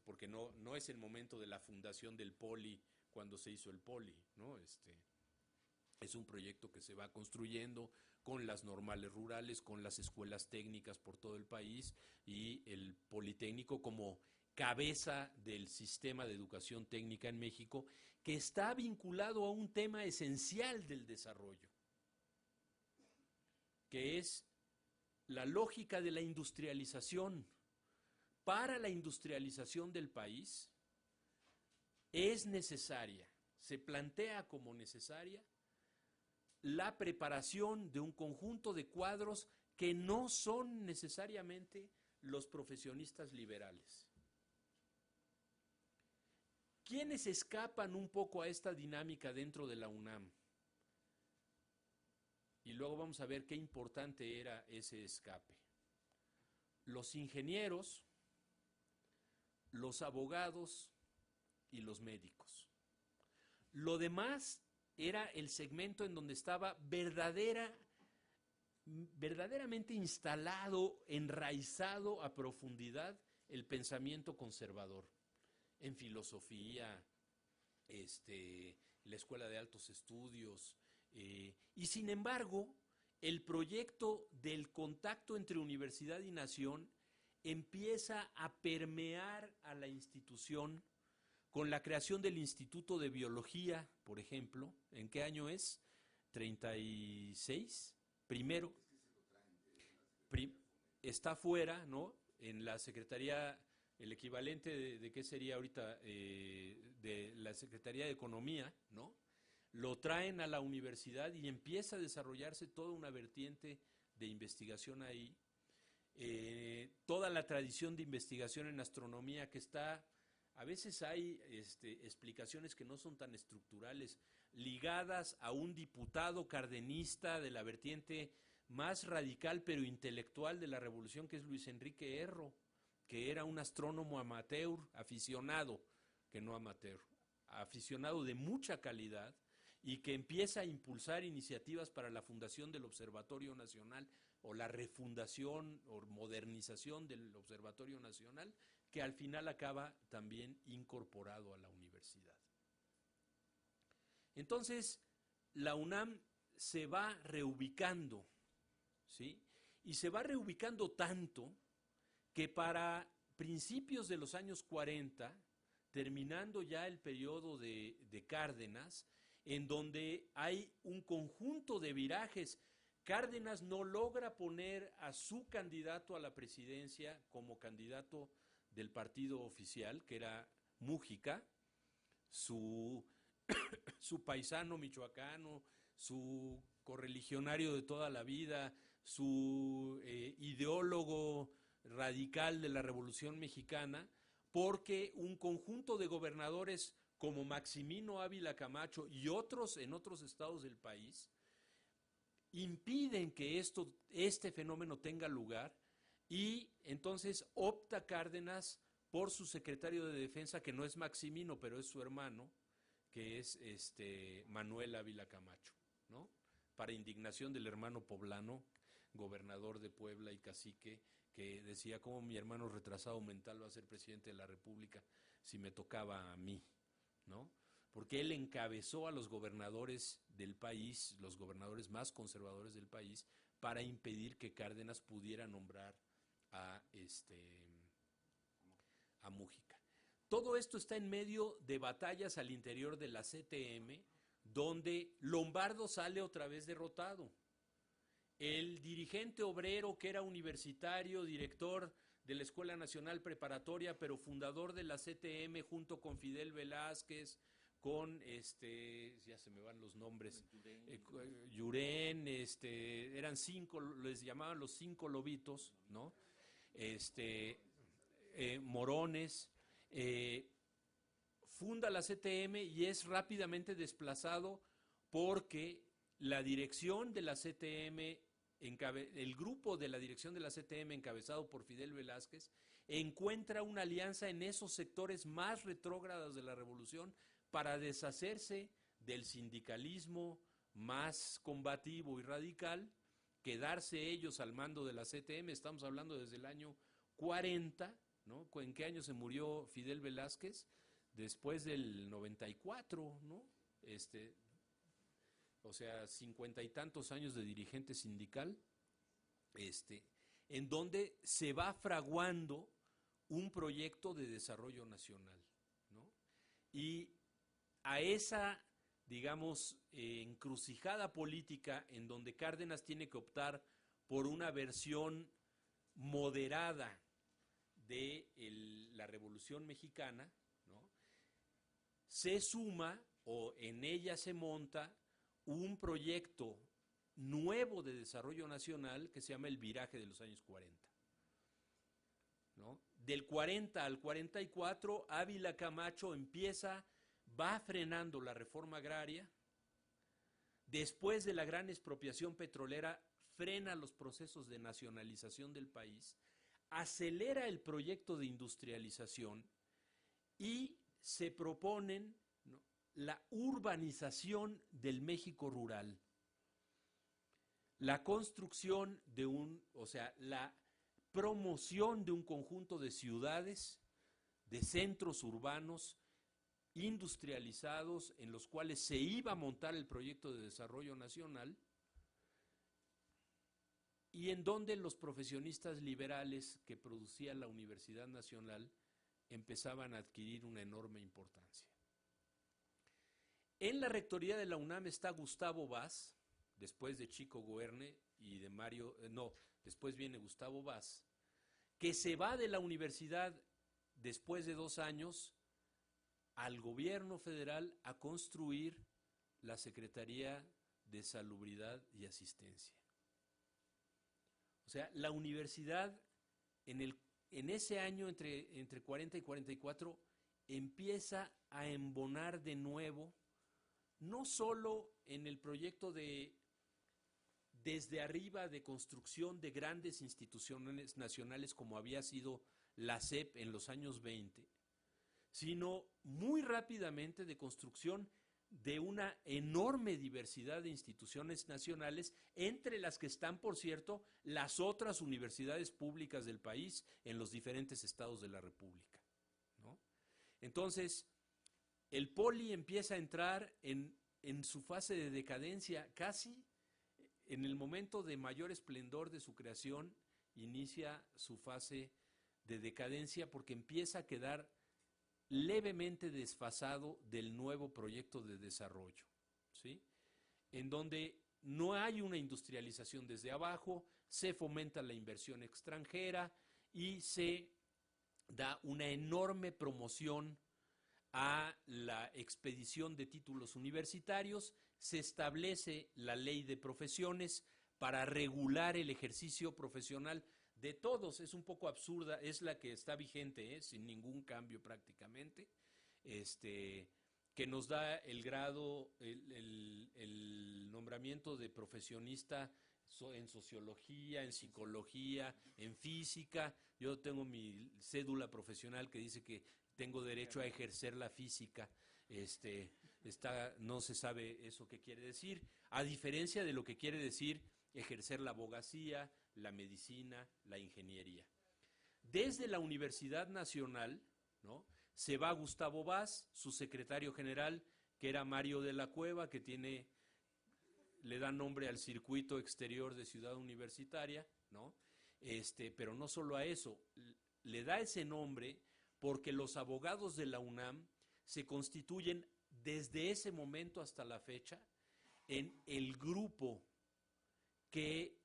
Porque no es el momento de la fundación del Poli cuando se hizo el Poli, ¿no? Es un proyecto que se va construyendo con las normales rurales, con las escuelas técnicas por todo el país y el Politécnico como cabeza del sistema de educación técnica en México, que está vinculado a un tema esencial del desarrollo, que es la lógica de la industrialización. Para la industrialización del país es necesaria, se plantea como necesaria, la preparación de un conjunto de cuadros que no son necesariamente los profesionistas liberales. ¿Quiénes escapan un poco a esta dinámica dentro de la UNAM? Y luego vamos a ver qué importante era ese escape. Los ingenieros, los abogados y los médicos. Lo demás era el segmento en donde estaba verdaderamente instalado, enraizado a profundidad el pensamiento conservador, en filosofía, la Escuela de Altos Estudios, y sin embargo, el proyecto del contacto entre universidad y nación empieza a permear a la institución con la creación del Instituto de Biología, por ejemplo. ¿En qué año es? ¿36? Primero. Está fuera, ¿no? En la Secretaría, el equivalente de qué sería ahorita, de la Secretaría de Economía, ¿no? Lo traen a la universidad y empieza a desarrollarse toda una vertiente de investigación ahí. Toda la tradición de investigación en astronomía que está, a veces hay explicaciones que no son tan estructurales, ligadas a un diputado cardenista de la vertiente más radical pero intelectual de la revolución, que es Luis Enrique Erro, que era un astrónomo amateur, aficionado, que no amateur, aficionado de mucha calidad, y que empieza a impulsar iniciativas para la fundación del Observatorio Nacional o la refundación o modernización del Observatorio Nacional, que al final acaba también incorporado a la universidad. Entonces, la UNAM se va reubicando, ¿sí? Y se va reubicando tanto que para principios de los años 40, terminando ya el periodo de Cárdenas, en donde hay un conjunto de virajes, Cárdenas no logra poner a su candidato a la presidencia como candidato del partido oficial, que era Mújica, su paisano michoacano, su correligionario de toda la vida, su ideólogo radical de la Revolución Mexicana, porque un conjunto de gobernadores como Maximino Ávila Camacho y otros en otros estados del país impiden que este fenómeno tenga lugar, y entonces opta Cárdenas por su secretario de Defensa, que no es Maximino, pero es su hermano, que es Manuel Ávila Camacho, ¿no? Para indignación del hermano poblano, gobernador de Puebla y cacique, que decía, ¿cómo mi hermano retrasado mental va a ser presidente de la República si me tocaba a mí, ¿no? Porque él encabezó a los gobernadores del país, los gobernadores más conservadores del país, para impedir que Cárdenas pudiera nombrar a Mújica. Todo esto está en medio de batallas al interior de la CTM, donde Lombardo sale otra vez derrotado. El dirigente obrero, que era universitario, director de la Escuela Nacional Preparatoria, pero fundador de la CTM junto con Fidel Velázquez, con ya se me van los nombres, Llurén, eran 5, les llamaban los 5 lobitos, ¿no? Morones, funda la CTM y es rápidamente desplazado porque la dirección de la CTM, el grupo de la dirección de la CTM encabezado por Fidel Velázquez, encuentra una alianza en esos sectores más retrógrados de la revolución para deshacerse del sindicalismo más combativo y radical, quedarse ellos al mando de la CTM. Estamos hablando desde el año 40, ¿no? ¿En qué año se murió Fidel Velázquez? Después del 94, ¿no? O sea, 50 y tantos años de dirigente sindical, en donde se va fraguando un proyecto de desarrollo nacional, ¿no? Y a esa, digamos, encrucijada política en donde Cárdenas tiene que optar por una versión moderada de la Revolución Mexicana, ¿no? Se suma, o en ella se monta, un proyecto nuevo de desarrollo nacional que se llama el Viraje de los años 40, ¿no? Del 40 al 44, Ávila Camacho va frenando la reforma agraria. Después de la gran expropiación petrolera, frena los procesos de nacionalización del país, acelera el proyecto de industrialización y se proponen, ¿no?, la urbanización del México rural, la construcción la promoción de un conjunto de ciudades, de centros urbanos industrializados en los cuales se iba a montar el proyecto de desarrollo nacional, y en donde los profesionistas liberales que producía la Universidad Nacional empezaban a adquirir una enorme importancia. En la rectoría de la UNAM está Gustavo Vaz, después de Chico Goerne y de después viene Gustavo Vaz, que se va de la universidad después de 2 años al gobierno federal a construir la Secretaría de Salubridad y Asistencia. O sea, la universidad en ese año entre 40 y 44 empieza a embonar de nuevo, no solo en el proyecto desde arriba de construcción de grandes instituciones nacionales como había sido la SEP en los años 20, sino muy rápidamente de construcción de una enorme diversidad de instituciones nacionales, entre las que están, por cierto, las otras universidades públicas del país en los diferentes estados de la República, ¿no? Entonces, el Poli empieza a entrar en su fase de decadencia, casi en el momento de mayor esplendor de su creación, inicia su fase de decadencia porque empieza a quedar levemente desfasado del nuevo proyecto de desarrollo, ¿sí? En donde no hay una industrialización desde abajo, se fomenta la inversión extranjera y se da una enorme promoción a la expedición de títulos universitarios, se establece la ley de profesiones para regular el ejercicio profesional de todos. Es un poco absurda, es la que está vigente, sin ningún cambio prácticamente, que nos da el grado, el nombramiento de profesionista en sociología, en psicología, en física. Yo tengo mi cédula profesional que dice que tengo derecho a ejercer la física. No se sabe eso qué quiere decir, a diferencia de lo que quiere decir ejercer la abogacía, la medicina, la ingeniería. Desde la Universidad Nacional, ¿no?, se va Gustavo Vaz, su secretario general, que era Mario de la Cueva, que le da nombre al circuito exterior de Ciudad Universitaria, ¿no? Pero no solo a eso, le da ese nombre porque los abogados de la UNAM se constituyen desde ese momento hasta la fecha en el grupo que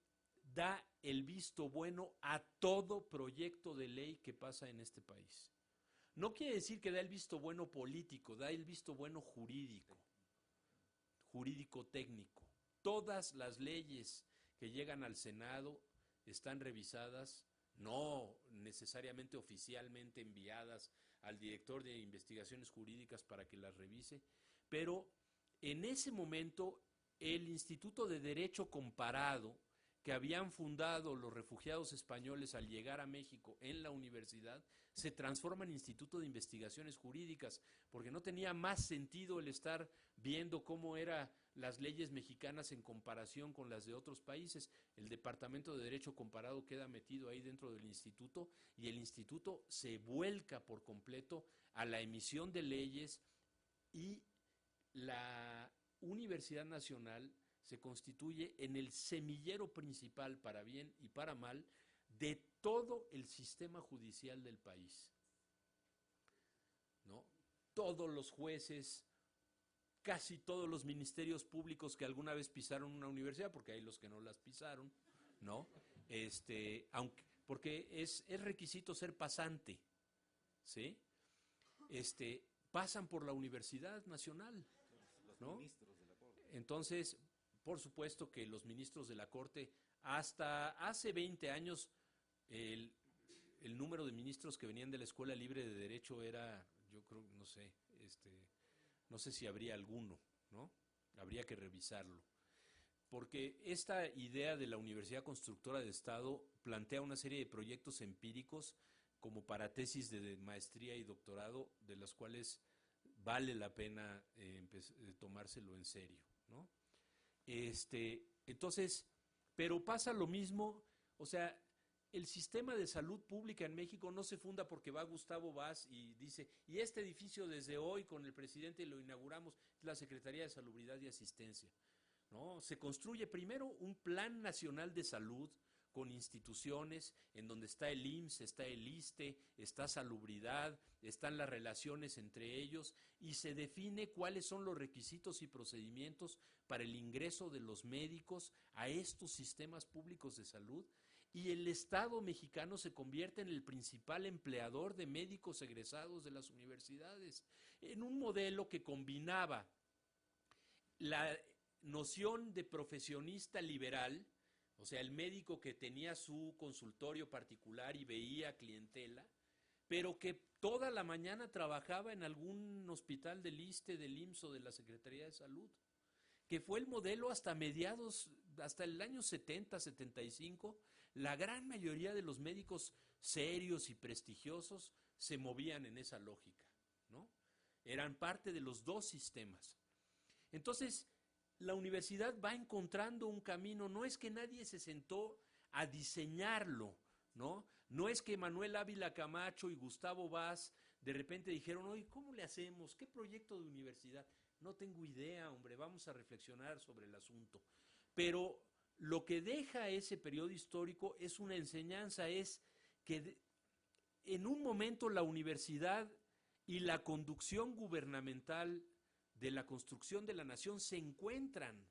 da el visto bueno a todo proyecto de ley que pasa en este país. No quiere decir que da el visto bueno político, da el visto bueno jurídico, jurídico-técnico. Todas las leyes que llegan al Senado están revisadas, no necesariamente oficialmente enviadas al director de investigaciones jurídicas para que las revise, pero en ese momento el Instituto de Derecho Comparado que habían fundado los refugiados españoles al llegar a México en la universidad, se transforma en Instituto de Investigaciones Jurídicas, porque no tenía más sentido el estar viendo cómo eran las leyes mexicanas en comparación con las de otros países. El Departamento de Derecho Comparado queda metido ahí dentro del instituto y el instituto se vuelca por completo a la emisión de leyes y la Universidad Nacional se constituye en el semillero principal, para bien y para mal, de todo el sistema judicial del país, ¿no? Todos los jueces, casi todos los ministerios públicos que alguna vez pisaron una universidad, porque hay los que no las pisaron, ¿no? Porque es requisito ser pasante, ¿sí? Pasan por la Universidad Nacional, ¿no? Entonces, por supuesto que los ministros de la Corte, hasta hace 20 años, el número de ministros que venían de la Escuela Libre de Derecho era, yo creo, no sé si habría alguno, ¿no? Habría que revisarlo. Porque esta idea de la Universidad Constructora de Estado plantea una serie de proyectos empíricos como para tesis de maestría y doctorado, de las cuales vale la pena tomárselo en serio, ¿no? Entonces, pero pasa lo mismo, o sea, el sistema de salud pública en México no se funda porque va Gustavo Vaz y dice, y este edificio desde hoy con el presidente lo inauguramos, es la Secretaría de Salubridad y Asistencia, ¿no? Se construye primero un Plan Nacional de Salud con instituciones en donde está el IMSS, está el ISSSTE, está Salubridad, están las relaciones entre ellos y se define cuáles son los requisitos y procedimientos para el ingreso de los médicos a estos sistemas públicos de salud y el Estado mexicano se convierte en el principal empleador de médicos egresados de las universidades, en un modelo que combinaba la noción de profesionista liberal, o sea, el médico que tenía su consultorio particular y veía clientela, pero que toda la mañana trabajaba en algún hospital del ISSSTE, del IMSS o de la Secretaría de Salud, que fue el modelo hasta mediados, hasta el año 70, 75, la gran mayoría de los médicos serios y prestigiosos se movían en esa lógica, ¿no? Eran parte de los dos sistemas. Entonces, la universidad va encontrando un camino, no es que nadie se sentó a diseñarlo, ¿no? No es que Manuel Ávila Camacho y Gustavo Vaz de repente dijeron, oye, ¿cómo le hacemos? ¿Qué proyecto de universidad? No tengo idea, hombre, vamos a reflexionar sobre el asunto. Pero lo que deja ese periodo histórico es una enseñanza, es que en un momento la universidad y la conducción gubernamental de la construcción de la nación se encuentran.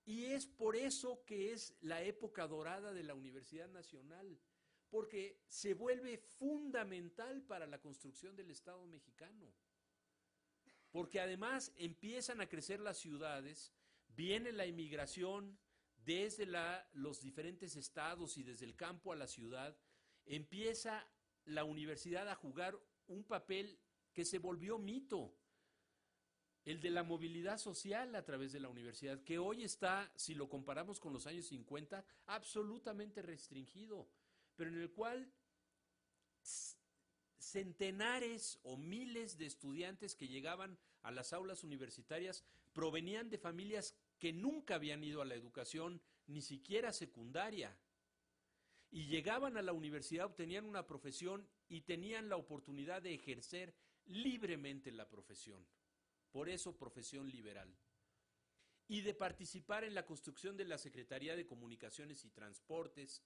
Y es por eso que es la época dorada de la Universidad Nacional, porque se vuelve fundamental para la construcción del Estado mexicano. Porque además empiezan a crecer las ciudades, viene la inmigración desde los diferentes estados y desde el campo a la ciudad, empieza la universidad a jugar un papel que se volvió mito. el de la movilidad social a través de la universidad, que hoy está, si lo comparamos con los años 50, absolutamente restringido, pero en el cual centenares o miles de estudiantes que llegaban a las aulas universitarias provenían de familias que nunca habían ido a la educación, ni siquiera secundaria, y llegaban a la universidad, obtenían una profesión y tenían la oportunidad de ejercer libremente la profesión. Por eso, profesión liberal. Y de participar en la construcción de la Secretaría de Comunicaciones y Transportes,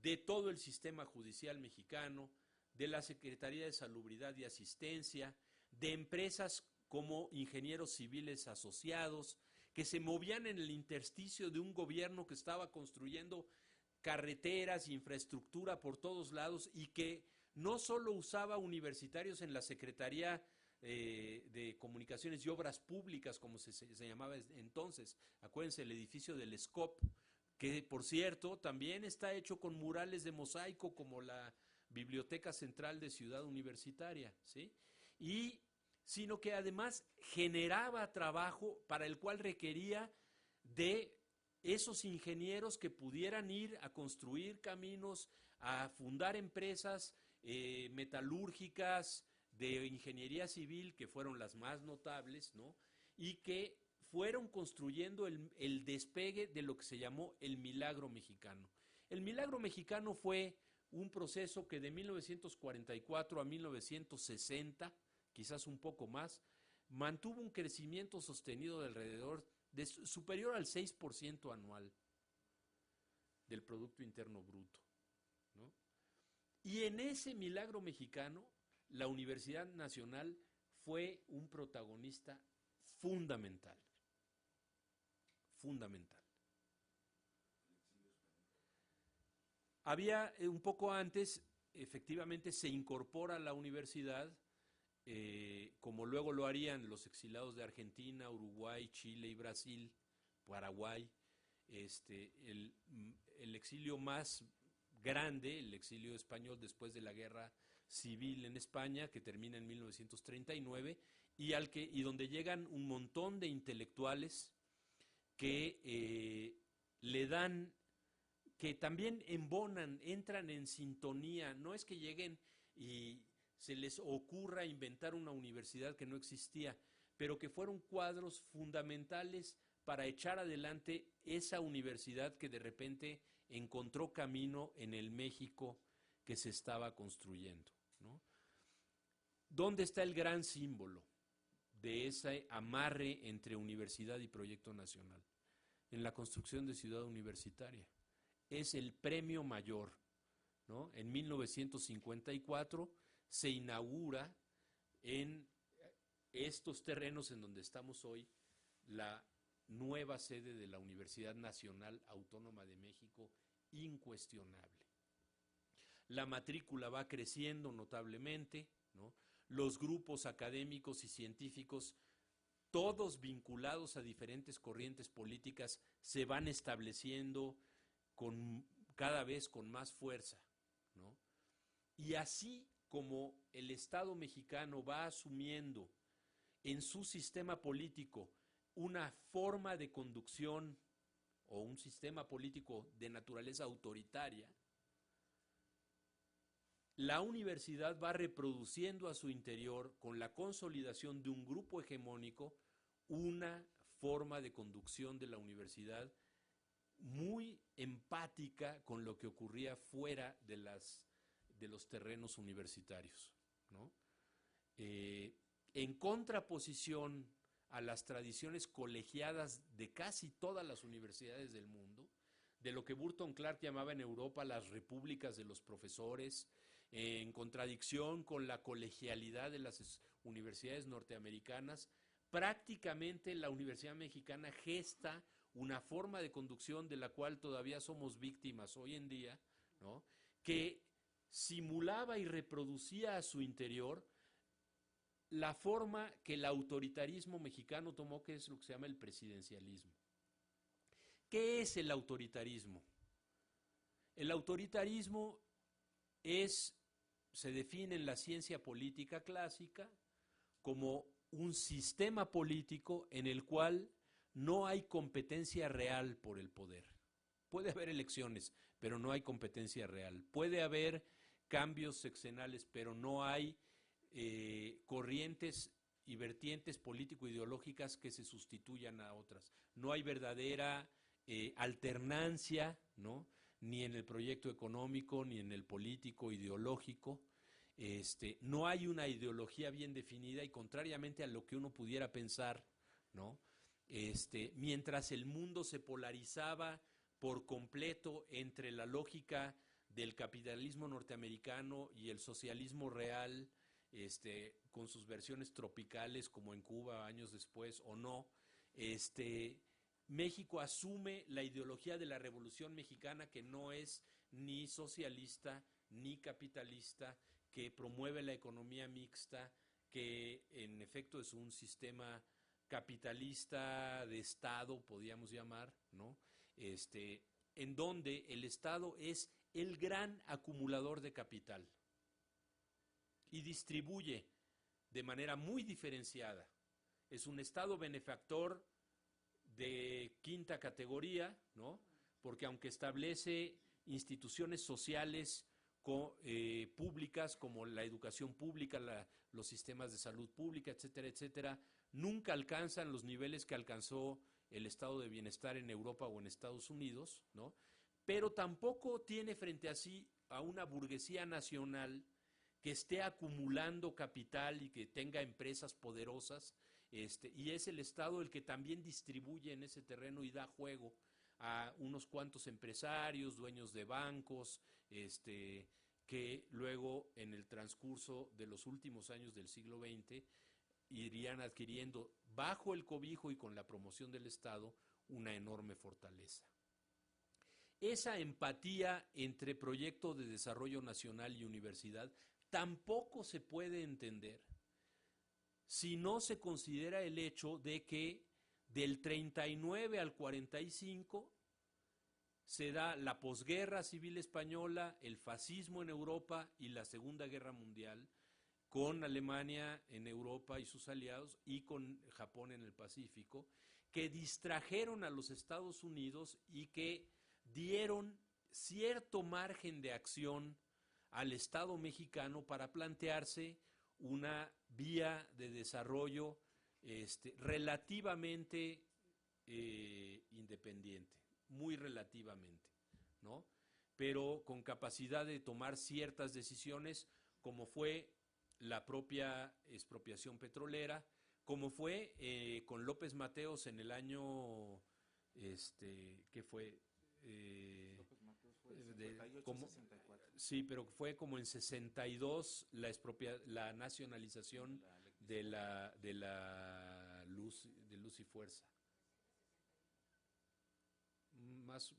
de todo el sistema judicial mexicano, de la Secretaría de Salubridad y Asistencia, de empresas como ingenieros civiles asociados, que se movían en el intersticio de un gobierno que estaba construyendo carreteras, infraestructura por todos lados, y que no solo usaba universitarios en la Secretaría de Comunicaciones y Obras Públicas, como se llamaba entonces. Acuérdense, el edificio del SCOP, que por cierto también está hecho con murales de mosaico, como la Biblioteca Central de Ciudad Universitaria, ¿sí? Sino que además generaba trabajo para el cual requería de esos ingenieros que pudieran ir a construir caminos, a fundar empresas metalúrgicas, de ingeniería civil, que fueron las más notables, ¿no? Y que fueron construyendo el despegue de lo que se llamó el milagro mexicano. El milagro mexicano fue un proceso que de 1944 a 1960, quizás un poco más, mantuvo un crecimiento sostenido de alrededor superior al 6% anual del Producto Interno Bruto, ¿no? Y en ese milagro mexicano, la Universidad Nacional fue un protagonista fundamental, fundamental. Había un poco antes, efectivamente, se incorpora a la universidad, como luego lo harían los exilados de Argentina, Uruguay, Chile y Brasil, Paraguay, el exilio más grande, el exilio español después de la Guerra Civil en España, que termina en 1939, y donde llegan un montón de intelectuales que le dan, que también embonan, entran en sintonía. No es que lleguen y se les ocurra inventar una universidad que no existía, pero que fueron cuadros fundamentales para echar adelante esa universidad que de repente encontró camino en el México que se estaba construyendo, ¿no? ¿Dónde está el gran símbolo de ese amarre entre universidad y proyecto nacional? En la construcción de Ciudad Universitaria. Es el premio mayor, ¿no? En 1954 se inaugura en estos terrenos en donde estamos hoy la nueva sede de la Universidad Nacional Autónoma de México, incuestionable. La matrícula va creciendo notablemente, ¿no? Los grupos académicos y científicos, todos vinculados a diferentes corrientes políticas, se van estableciendo cada vez con más fuerza, ¿no? Y así como el Estado mexicano va asumiendo en su sistema político una forma de conducción o un sistema político de naturaleza autoritaria, la universidad va reproduciendo a su interior, con la consolidación de un grupo hegemónico, una forma de conducción de la universidad muy empática con lo que ocurría fuera de los terrenos universitarios, ¿no? En contraposición a las tradiciones colegiadas de casi todas las universidades del mundo, de lo que Burton Clark llamaba en Europa las repúblicas de los profesores, en contradicción con la colegialidad de las universidades norteamericanas, prácticamente la Universidad Mexicana gesta una forma de conducción de la cual todavía somos víctimas hoy en día, ¿no? Que simulaba y reproducía a su interior la forma que el autoritarismo mexicano tomó, que es lo que se llama el presidencialismo. ¿Qué es el autoritarismo? El autoritarismo se define en la ciencia política clásica como un sistema político en el cual no hay competencia real por el poder. Puede haber elecciones, pero no hay competencia real. Puede haber cambios sexenales, pero no hay corrientes y vertientes político-ideológicas que se sustituyan a otras. No hay verdadera alternancia, ¿no? Ni en el proyecto económico, ni en el político ideológico. No hay una ideología bien definida y contrariamente a lo que uno pudiera pensar, ¿no? Mientras el mundo se polarizaba por completo entre la lógica del capitalismo norteamericano y el socialismo real, con sus versiones tropicales como en Cuba años después o no, México asume la ideología de la Revolución Mexicana, que no es ni socialista ni capitalista, que promueve la economía mixta, que en efecto es un sistema capitalista de Estado, podríamos llamar, ¿no? En donde el Estado es el gran acumulador de capital y distribuye de manera muy diferenciada. Es un Estado benefactor de quinta categoría, ¿no? Porque aunque establece instituciones sociales públicas como la educación pública, los sistemas de salud pública, etcétera, etcétera, nunca alcanzan los niveles que alcanzó el estado de bienestar en Europa o en Estados Unidos, ¿no? Pero tampoco tiene frente a sí a una burguesía nacional que esté acumulando capital y que tenga empresas poderosas, y es el Estado el que también distribuye en ese terreno y da juego a unos cuantos empresarios, dueños de bancos, que luego en el transcurso de los últimos años del siglo XX irían adquiriendo bajo el cobijo y con la promoción del Estado una enorme fortaleza. Esa empatía entre proyecto de desarrollo nacional y universidad tampoco se puede entender si no se considera el hecho de que del 39 al 45 se da la posguerra civil española, el fascismo en Europa y la Segunda Guerra Mundial, con Alemania en Europa y sus aliados y con Japón en el Pacífico, que distrajeron a los Estados Unidos y que dieron cierto margen de acción al Estado mexicano para plantearse una vía de desarrollo relativamente independiente, muy relativamente, ¿no? Pero con capacidad de tomar ciertas decisiones, como fue la propia expropiación petrolera, como fue con López Mateos en el año, ¿qué fue? López Mateos fue 58, 64. Sí, pero fue como en 62 la nacionalización de Luz y Fuerza.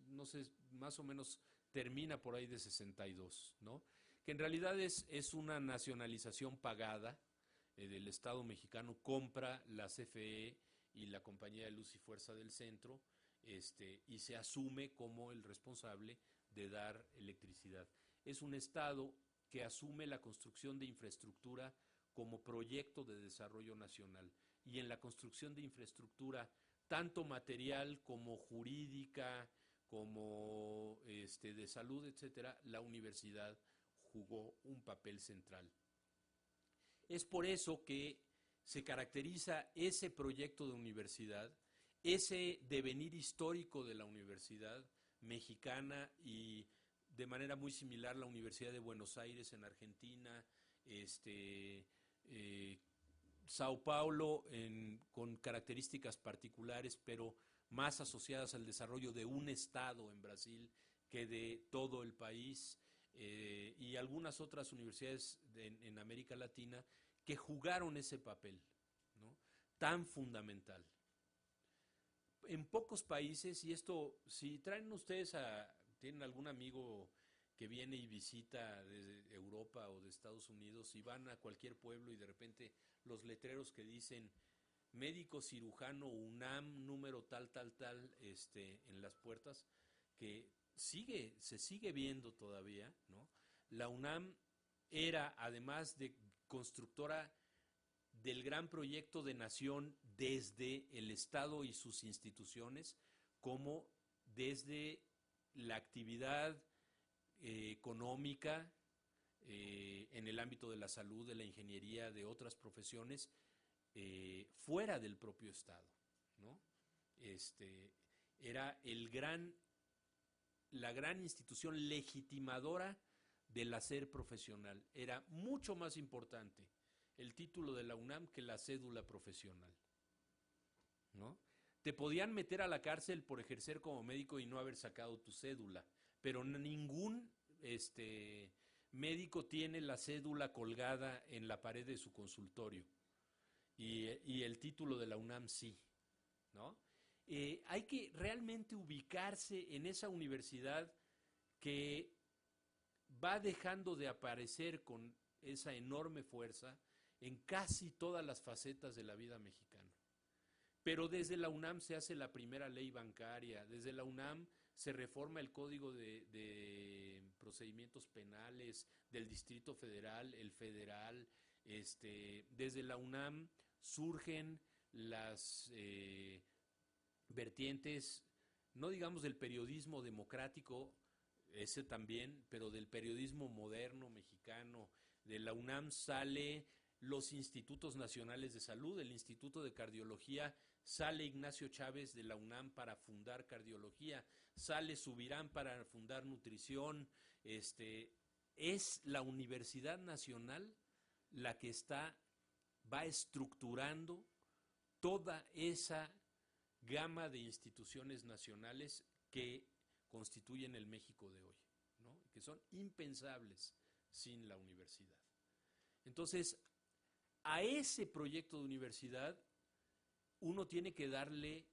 No sé, más o menos termina por ahí de 62, ¿no? Que en realidad es una nacionalización pagada. Del Estado mexicano compra la CFE y la Compañía de Luz y Fuerza del Centro, y se asume como el responsable de dar electricidad. Es un Estado que asume la construcción de infraestructura como proyecto de desarrollo nacional, y en la construcción de infraestructura tanto material como jurídica, como de salud, etcétera, la universidad jugó un papel central. Es por eso que se caracteriza ese proyecto de universidad, ese devenir histórico de la universidad mexicana y de manera muy similar la Universidad de Buenos Aires en Argentina, Sao Paulo con características particulares, pero más asociadas al desarrollo de un estado en Brasil que de todo el país, y algunas otras universidades en América Latina que jugaron ese papel, ¿no? Tan fundamental. En pocos países, y esto, si traen ustedes tienen algún amigo que viene y visita desde Europa o de Estados Unidos y van a cualquier pueblo y de repente los letreros que dicen médico cirujano UNAM número tal, tal, tal, en las puertas, que se sigue viendo todavía, ¿no? La UNAM era, además de constructora del gran proyecto de nación desde el Estado y sus instituciones, como desde la actividad económica, en el ámbito de la salud, de la ingeniería, de otras profesiones, fuera del propio Estado, ¿no? Era la gran institución legitimadora del hacer profesional. Era mucho más importante el título de la UNAM que la cédula profesional, ¿no? Te podían meter a la cárcel por ejercer como médico y no haber sacado tu cédula, pero ningún médico tiene la cédula colgada en la pared de su consultorio y el título de la UNAM sí, ¿no? Hay que realmente ubicarse en esa universidad que va dejando de aparecer con esa enorme fuerza en casi todas las facetas de la vida mexicana. Pero desde la UNAM se hace la primera ley bancaria, desde la UNAM se reforma el Código de Procedimientos Penales del Distrito Federal, el federal, desde la UNAM surgen las vertientes, no digamos del periodismo democrático, ese también, pero del periodismo moderno mexicano. De la UNAM sale los institutos nacionales de salud, el Instituto de Cardiología, sale Ignacio Chávez de la UNAM para fundar cardiología, sale Subirán para fundar nutrición. Es la Universidad Nacional la que va estructurando toda esa gama de instituciones nacionales que constituyen el México de hoy, ¿no? Que son impensables sin la universidad. Entonces, a ese proyecto de universidad uno tiene que darle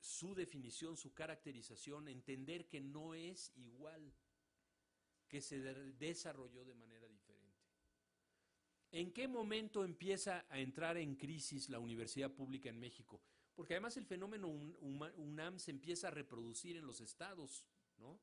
su definición, su caracterización, entender que no es igual, que se desarrolló de manera diferente. ¿En qué momento empieza a entrar en crisis la universidad pública en México? Porque además el fenómeno UNAM se empieza a reproducir en los estados, ¿no?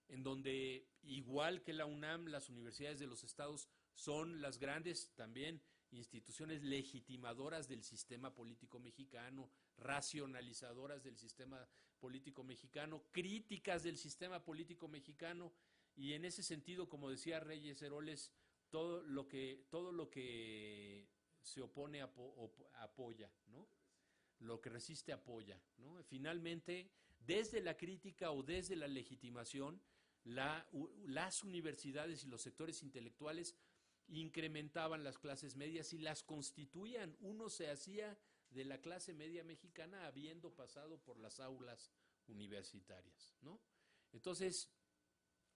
En donde, igual que la UNAM, las universidades de los estados son las grandes también instituciones legitimadoras del sistema político mexicano, racionalizadoras del sistema político mexicano, críticas del sistema político mexicano, y en ese sentido, como decía Reyes Heroles, todo lo que se opone apoya, ¿no? Lo que resiste apoya, ¿no? Finalmente, desde la crítica o desde la legitimación, las universidades y los sectores intelectuales incrementaban las clases medias y las constituían. Uno se hacía de la clase media mexicana habiendo pasado por las aulas universitarias, ¿no? Entonces,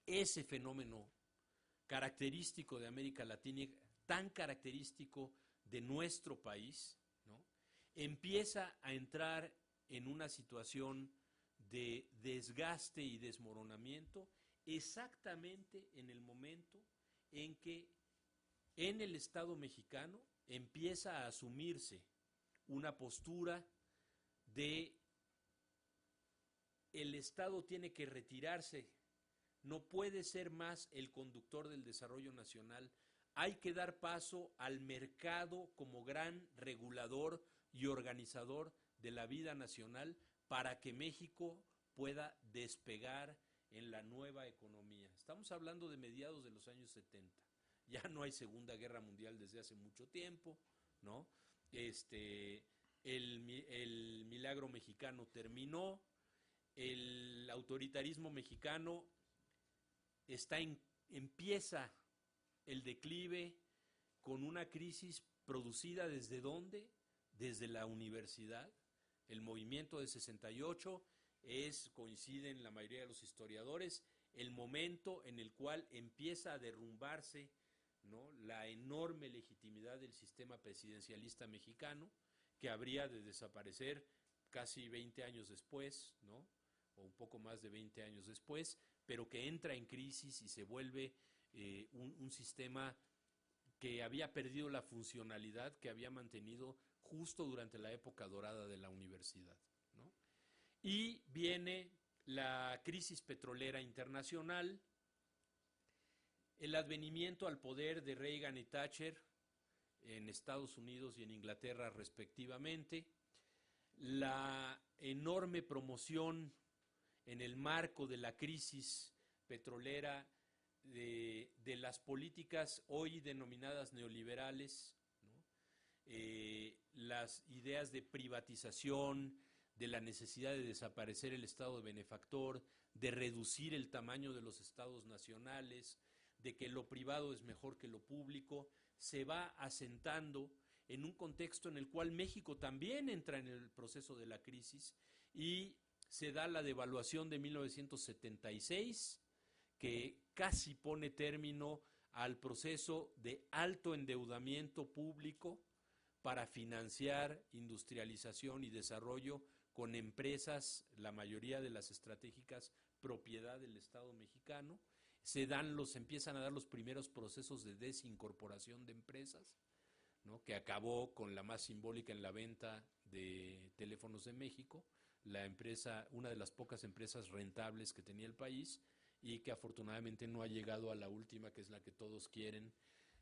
ese fenómeno característico de América Latina, tan característico de nuestro país, ¿no? Empieza a entrar en una situación de desgaste y desmoronamiento exactamente en el momento en que en el Estado mexicano empieza a asumirse una postura de el Estado tiene que retirarse, no puede ser más el conductor del desarrollo nacional, hay que dar paso al mercado como gran regulador y organizador de la vida nacional para que México pueda despegar en la nueva economía. Estamos hablando de mediados de los años 70. Ya no hay Segunda Guerra Mundial desde hace mucho tiempo, ¿no? El milagro mexicano terminó, el autoritarismo mexicano empieza el declive con una crisis producida ¿desde dónde? Desde la universidad. El movimiento de 68 coincide en la mayoría de los historiadores, el momento en el cual empieza a derrumbarse, ¿no?, la enorme legitimidad del sistema presidencialista mexicano, que habría de desaparecer casi 20 años después, ¿no?, o un poco más de 20 años después, pero que entra en crisis y se vuelve un sistema que había perdido la funcionalidad que había mantenido justo durante la época dorada de la universidad, ¿no? Y viene la crisis petrolera internacional, el advenimiento al poder de Reagan y Thatcher en Estados Unidos y en Inglaterra respectivamente, la enorme promoción en el marco de la crisis petrolera de las políticas hoy denominadas neoliberales, ¿no? Las ideas de privatización, de la necesidad de desaparecer el Estado benefactor, de reducir el tamaño de los estados nacionales, de que lo privado es mejor que lo público, se va asentando en un contexto en el cual México también entra en el proceso de la crisis y se da la devaluación de 1976, que casi pone término al proceso de alto endeudamiento público para financiar industrialización y desarrollo con empresas, la mayoría de las estratégicas, propiedad del Estado mexicano. Empiezan a dar los primeros procesos de desincorporación de empresas, ¿no? Que acabó con la más simbólica en la venta de Teléfonos de México, la empresa, una de las pocas empresas rentables que tenía el país y que afortunadamente no ha llegado a la última, que es la que todos quieren,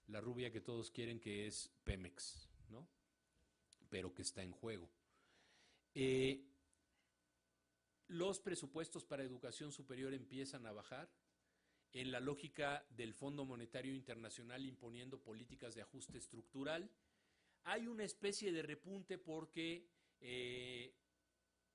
la rubia que todos quieren, que es Pemex, ¿no? Pero que está en juego. Los presupuestos para educación superior empiezan a bajar en la lógica del Fondo Monetario Internacional imponiendo políticas de ajuste estructural. Hay una especie de repunte porque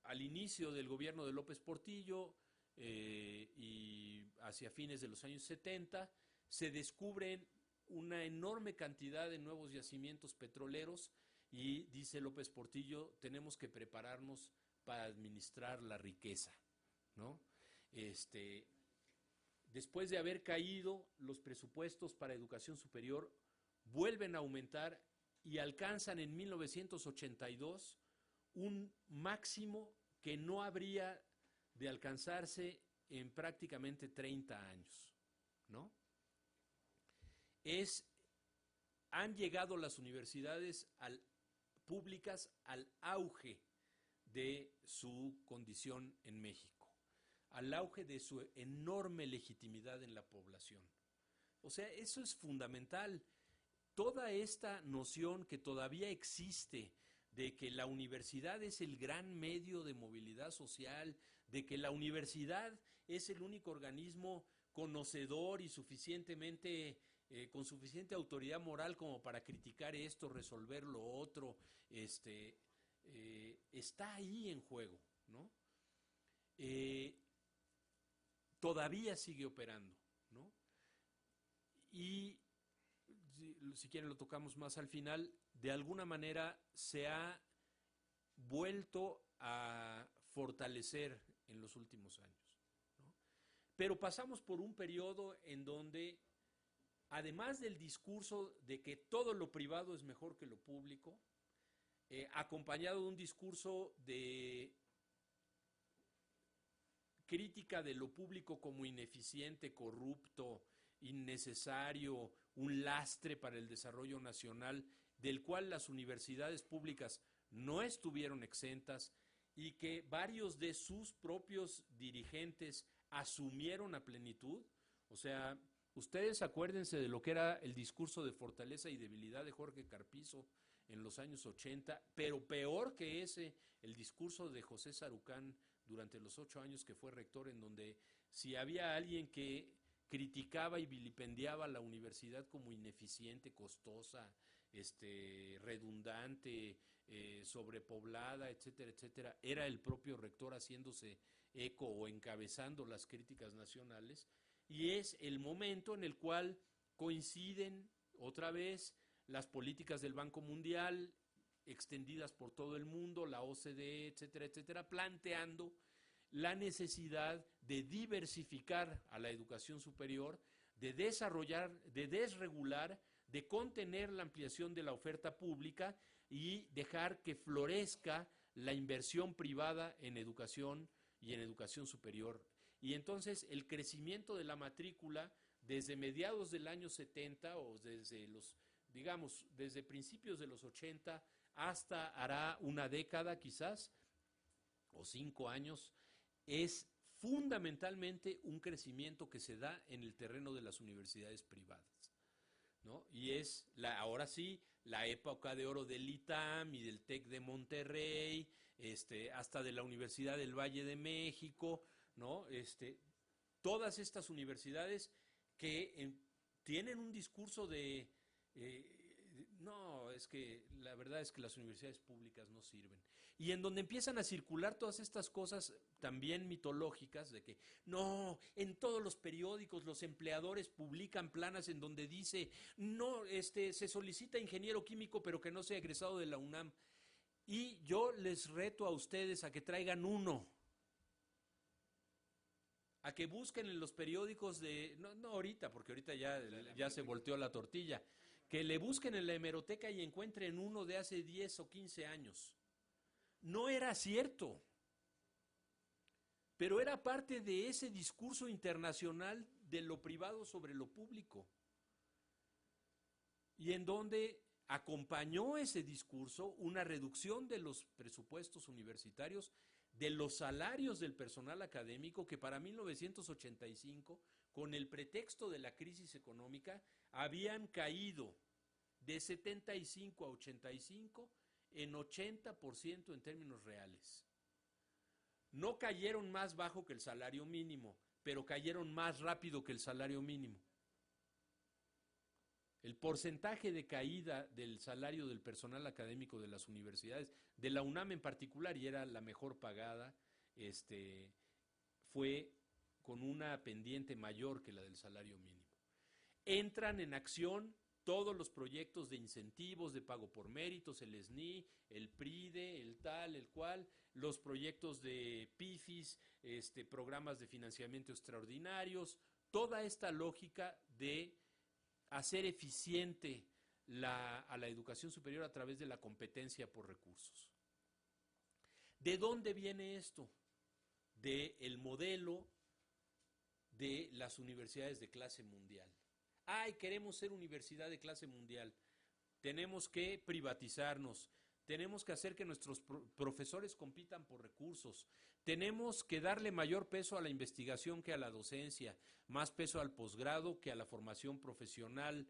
al inicio del gobierno de López Portillo y hacia fines de los años 70 se descubren una enorme cantidad de nuevos yacimientos petroleros y dice López Portillo, tenemos que prepararnos para administrar la riqueza, ¿no? Después de haber caído, los presupuestos para educación superior vuelven a aumentar y alcanzan en 1982 un máximo que no habría de alcanzarse en prácticamente 30 años, ¿no? Han llegado las universidades públicas al auge de su condición en México, al auge de su enorme legitimidad en la población. O sea, eso es fundamental. Toda esta noción que todavía existe de que la universidad es el gran medio de movilidad social, de que la universidad es el único organismo conocedor y con suficiente autoridad moral como para criticar esto, resolver lo otro, está ahí en juego, ¿no? Todavía sigue operando, ¿no? Y si quieren lo tocamos más al final, de alguna manera se ha vuelto a fortalecer en los últimos años, ¿no? Pero pasamos por un periodo en donde, además del discurso de que todo lo privado es mejor que lo público, acompañado de un discurso de crítica de lo público como ineficiente, corrupto, innecesario, un lastre para el desarrollo nacional, del cual las universidades públicas no estuvieron exentas y que varios de sus propios dirigentes asumieron a plenitud. O sea, ustedes acuérdense de lo que era el discurso de fortaleza y debilidad de Jorge Carpizo en los años 80, pero peor que ese, el discurso de José Sarucán durante los 8 años que fue rector, en donde si había alguien que criticaba y vilipendiaba a la universidad como ineficiente, costosa, redundante, sobrepoblada, etcétera, etcétera, era el propio rector haciéndose eco o encabezando las críticas nacionales, y es el momento en el cual coinciden otra vez las políticas del Banco Mundial extendidas por todo el mundo, la OCDE, etcétera, etcétera, planteando la necesidad de diversificar a la educación superior, de desarrollar, de desregular, de contener la ampliación de la oferta pública y dejar que florezca la inversión privada en educación y en educación superior. Y entonces el crecimiento de la matrícula desde mediados del año 70 o desde principios de los 80 hasta hará una década quizás, o 5 años, es fundamentalmente un crecimiento que se da en el terreno de las universidades privadas, ¿no? Y es, ahora sí, la época de oro del ITAM y del TEC de Monterrey, hasta de la Universidad del Valle de México, ¿no? Todas estas universidades que tienen un discurso no, es que la verdad es que las universidades públicas no sirven. Y en donde empiezan a circular todas estas cosas también mitológicas de que no, en todos los periódicos los empleadores publican planas en donde dice no, se solicita ingeniero químico pero que no sea egresado de la UNAM. Y yo les reto a ustedes a que traigan uno, a que busquen en los periódicos no ahorita, porque ahorita ya se volteó la tortilla, que le busquen en la hemeroteca y encuentren uno de hace 10 o 15 años. No era cierto, pero era parte de ese discurso internacional de lo privado sobre lo público. Y en donde acompañó ese discurso una reducción de los presupuestos universitarios, de los salarios del personal académico, que para 1985, con el pretexto de la crisis económica, habían caído de 75 a 85 en 80% en términos reales. No cayeron más bajo que el salario mínimo, pero cayeron más rápido que el salario mínimo. El porcentaje de caída del salario del personal académico de las universidades, de la UNAM en particular, y era la mejor pagada, fue con una pendiente mayor que la del salario mínimo. Entran en acción todos los proyectos de incentivos, de pago por méritos, el SNI, el PRIDE, el tal, el cual, los proyectos de PIFIS, programas de financiamiento extraordinarios, toda esta lógica de hacer eficiente a la educación superior a través de la competencia por recursos. ¿De dónde viene esto? Del modelo de las universidades de clase mundial. ¡Ay, queremos ser universidad de clase mundial! Tenemos que privatizarnos, tenemos que hacer que nuestros profesores compitan por recursos, tenemos que darle mayor peso a la investigación que a la docencia, más peso al posgrado que a la formación profesional,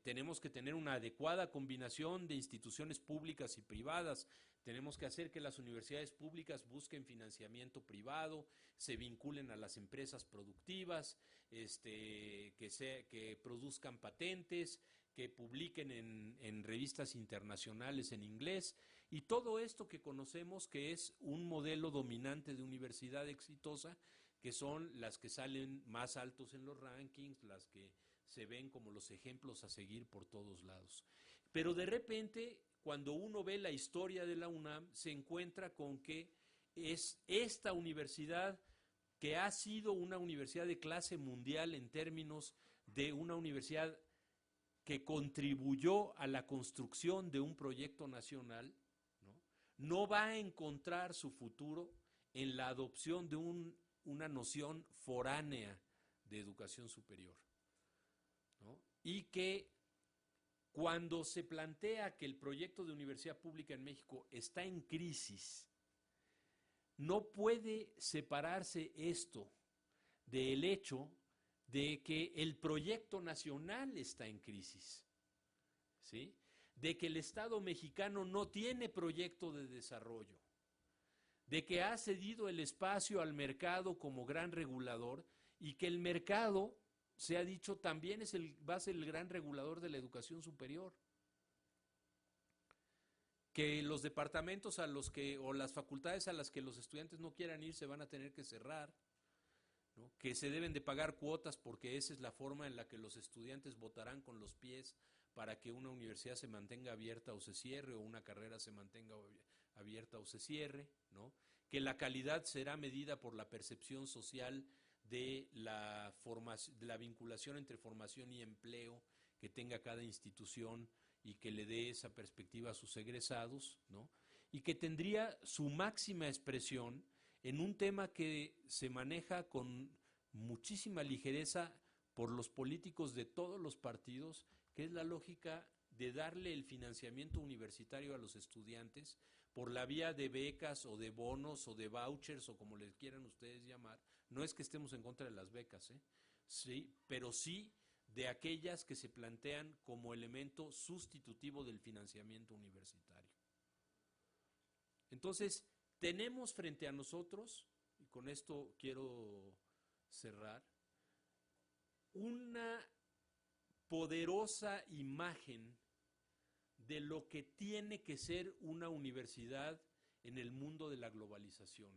tenemos que tener una adecuada combinación de instituciones públicas y privadas, tenemos que hacer que las universidades públicas busquen financiamiento privado, se vinculen a las empresas productivas, que produzcan patentes, que publiquen en revistas internacionales en inglés, y todo esto que conocemos que es un modelo dominante de universidad exitosa, que son las que salen más altos en los rankings, las que se ven como los ejemplos a seguir por todos lados. Pero de repente, cuando uno ve la historia de la UNAM, se encuentra con que es esta universidad que ha sido una universidad de clase mundial en términos de una universidad que contribuyó a la construcción de un proyecto nacional, no va a encontrar su futuro en la adopción de una noción foránea de educación superior, ¿no? Y que cuando se plantea que el proyecto de universidad pública en México está en crisis, no puede separarse esto del hecho de que el proyecto nacional está en crisis, ¿sí? De que el Estado mexicano no tiene proyecto de desarrollo, de que ha cedido el espacio al mercado como gran regulador y que el mercado, se ha dicho, también va a ser el gran regulador de la educación superior. Que los departamentos o las facultades a las que los estudiantes no quieran ir se van a tener que cerrar, ¿no? Que se deben de pagar cuotas porque esa es la forma en la que los estudiantes votarán con los pies para que una universidad se mantenga abierta o se cierre, o una carrera se mantenga abierta o se cierre, ¿no? Que la calidad será medida por la percepción social de la vinculación entre formación y empleo que tenga cada institución y que le dé esa perspectiva a sus egresados, ¿no? Y que tendría su máxima expresión en un tema que se maneja con muchísima ligereza por los políticos de todos los partidos, que es la lógica de darle el financiamiento universitario a los estudiantes por la vía de becas o de bonos o de vouchers o como les quieran ustedes llamar. No es que estemos en contra de las becas, sí, pero sí de aquellas que se plantean como elemento sustitutivo del financiamiento universitario. Entonces, tenemos frente a nosotros, y con esto quiero cerrar, una poderosa imagen de lo que tiene que ser una universidad en el mundo de la globalización,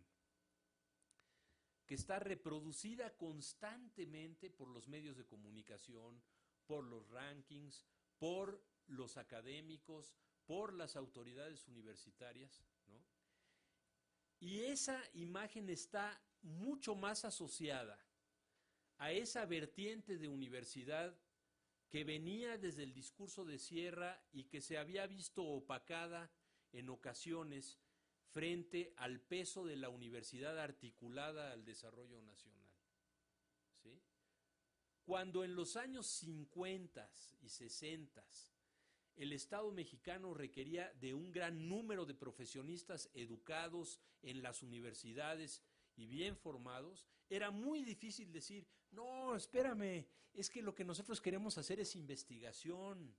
que está reproducida constantemente por los medios de comunicación, por los rankings, por los académicos, por las autoridades universitarias, ¿no? Y esa imagen está mucho más asociada a esa vertiente de universidad que venía desde el discurso de Sierra y que se había visto opacada en ocasiones frente al peso de la universidad articulada al desarrollo nacional. ¿Sí? Cuando en los años 50 y 60 el Estado mexicano requería de un gran número de profesionistas educados en las universidades y bien formados, era muy difícil decir, no, espérame, es que lo que nosotros queremos hacer es investigación.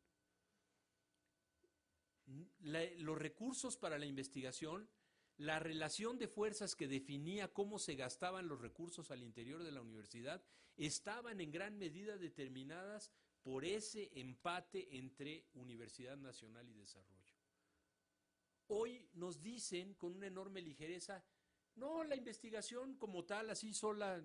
Los recursos para la investigación, la relación de fuerzas que definía cómo se gastaban los recursos al interior de la universidad, estaban en gran medida determinadas por ese empate entre Universidad Nacional y Desarrollo. Hoy nos dicen con una enorme ligereza, no, la investigación como tal, así sola,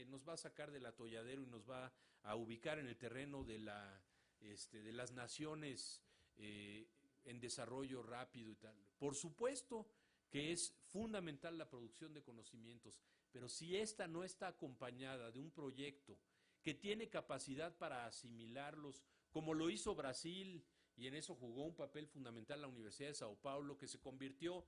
nos va a sacar del atolladero y nos va a ubicar en el terreno de las naciones en desarrollo rápido y tal. Por supuesto que es fundamental la producción de conocimientos, pero si esta no está acompañada de un proyecto que tiene capacidad para asimilarlos, como lo hizo Brasil, y en eso jugó un papel fundamental la Universidad de Sao Paulo, que se convirtió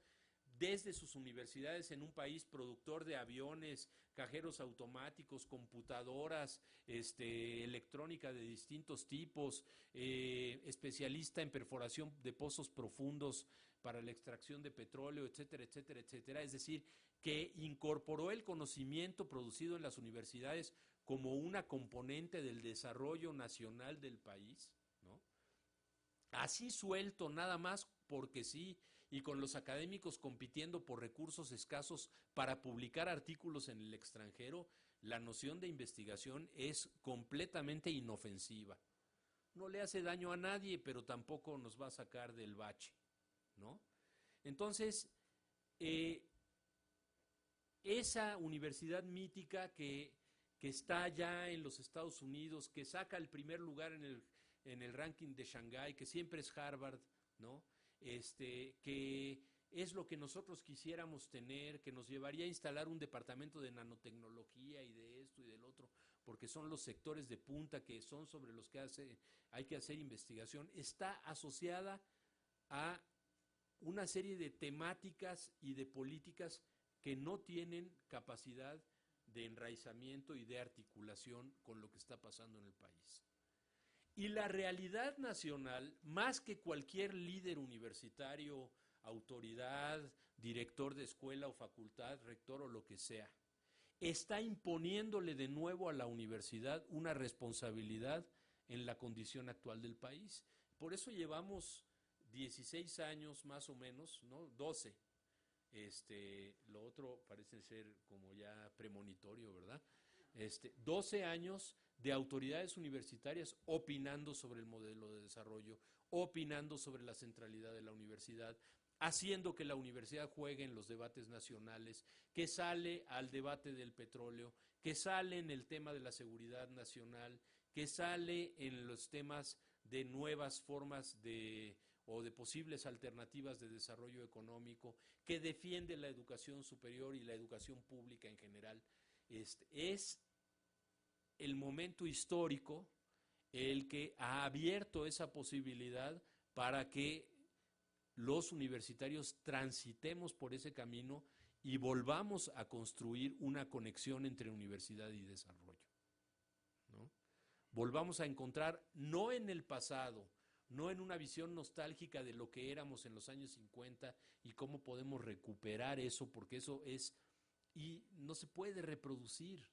desde sus universidades en un país productor de aviones, cajeros automáticos, computadoras, electrónica de distintos tipos, especialista en perforación de pozos profundos para la extracción de petróleo, etcétera, etcétera, etcétera. Es decir, que incorporó el conocimiento producido en las universidades como una componente del desarrollo nacional del país, ¿no? Así suelto, nada más porque sí, y con los académicos compitiendo por recursos escasos para publicar artículos en el extranjero, la noción de investigación es completamente inofensiva. No le hace daño a nadie, pero tampoco nos va a sacar del bache, ¿no? Entonces, esa universidad mítica que está ya en los Estados Unidos, que saca el primer lugar en el ranking de Shanghái, que siempre es Harvard, ¿no? Que es lo que nosotros quisiéramos tener, que nos llevaría a instalar un departamento de nanotecnología y de esto y del otro, porque son los sectores de punta que son sobre los que hay que hacer investigación, está asociada a una serie de temáticas y de políticas que no tienen capacidad de enraizamiento y de articulación con lo que está pasando en el país. Y la realidad nacional, más que cualquier líder universitario, autoridad, director de escuela o facultad, rector o lo que sea, está imponiéndole de nuevo a la universidad una responsabilidad en la condición actual del país. Por eso llevamos 16 años más o menos, ¿no? 12. Lo otro parece ser como ya premonitorio, ¿verdad? 12 años de autoridades universitarias opinando sobre el modelo de desarrollo, opinando sobre la centralidad de la universidad, haciendo que la universidad juegue en los debates nacionales, que sale al debate del petróleo, que sale en el tema de la seguridad nacional, que sale en los temas de nuevas formas o de posibles alternativas de desarrollo económico, que defiende la educación superior y la educación pública en general. Es el momento histórico el que ha abierto esa posibilidad para que los universitarios transitemos por ese camino y volvamos a construir una conexión entre universidad y desarrollo, ¿no? Volvamos a encontrar, no en el pasado, no en una visión nostálgica de lo que éramos en los años 50 y cómo podemos recuperar eso, porque eso es, y no se puede reproducir.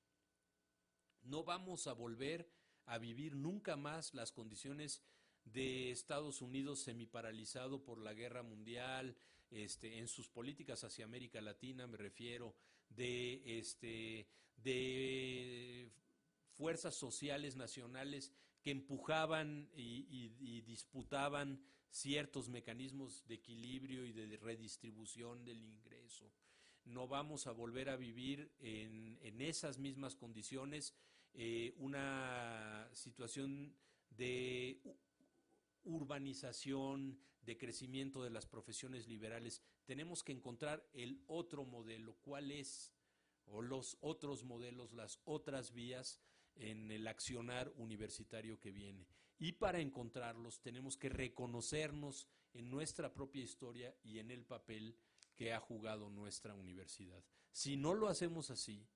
No vamos a volver a vivir nunca más las condiciones de Estados Unidos semiparalizado por la guerra mundial, en sus políticas hacia América Latina, me refiero, de fuerzas sociales nacionales que empujaban y disputaban ciertos mecanismos de equilibrio y de redistribución del ingreso. No vamos a volver a vivir en esas mismas condiciones una situación de urbanización, de crecimiento de las profesiones liberales. Tenemos que encontrar el otro modelo, cuál es, o los otros modelos, las otras vías en el accionar universitario que viene. Y para encontrarlos tenemos que reconocernos en nuestra propia historia y en el papel que ha jugado nuestra universidad. Si no lo hacemos así,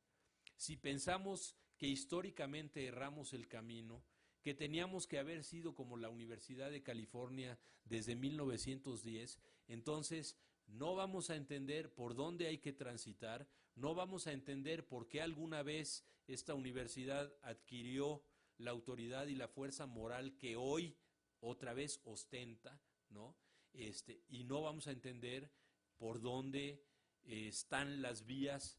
si pensamos que históricamente erramos el camino, que teníamos que haber sido como la Universidad de California desde 1910, entonces no vamos a entender por dónde hay que transitar, no vamos a entender por qué alguna vez esta universidad adquirió la autoridad y la fuerza moral que hoy otra vez ostenta, ¿no? Y no vamos a entender por dónde están las vías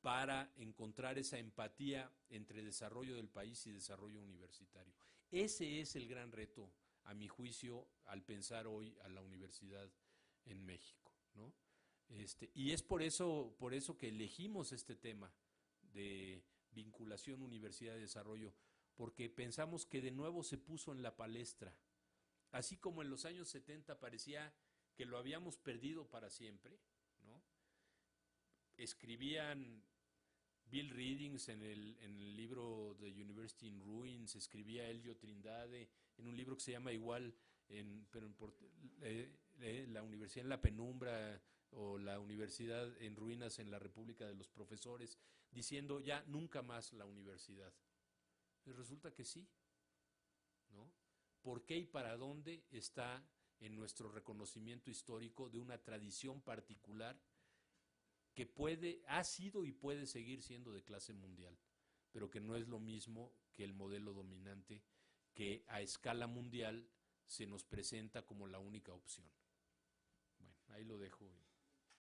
para encontrar esa empatía entre desarrollo del país y desarrollo universitario. Ese es el gran reto, a mi juicio, al pensar hoy a la universidad en México, ¿no? Y es por eso que elegimos este tema de vinculación universidad-desarrollo, porque pensamos que de nuevo se puso en la palestra. Así como en los años 70 parecía que lo habíamos perdido para siempre, ¿no? Escribían Bill Readings en el libro The University in Ruins, escribía Elio Trindade en un libro que se llama igual, La Universidad en la Penumbra o La Universidad en Ruinas en la República de los Profesores, diciendo ya nunca más la universidad. Y resulta que sí, ¿no? ¿Por qué y para dónde está en nuestro reconocimiento histórico de una tradición particular que ha sido y puede seguir siendo de clase mundial, pero que no es lo mismo que el modelo dominante que a escala mundial se nos presenta como la única opción? Bueno, ahí lo dejo.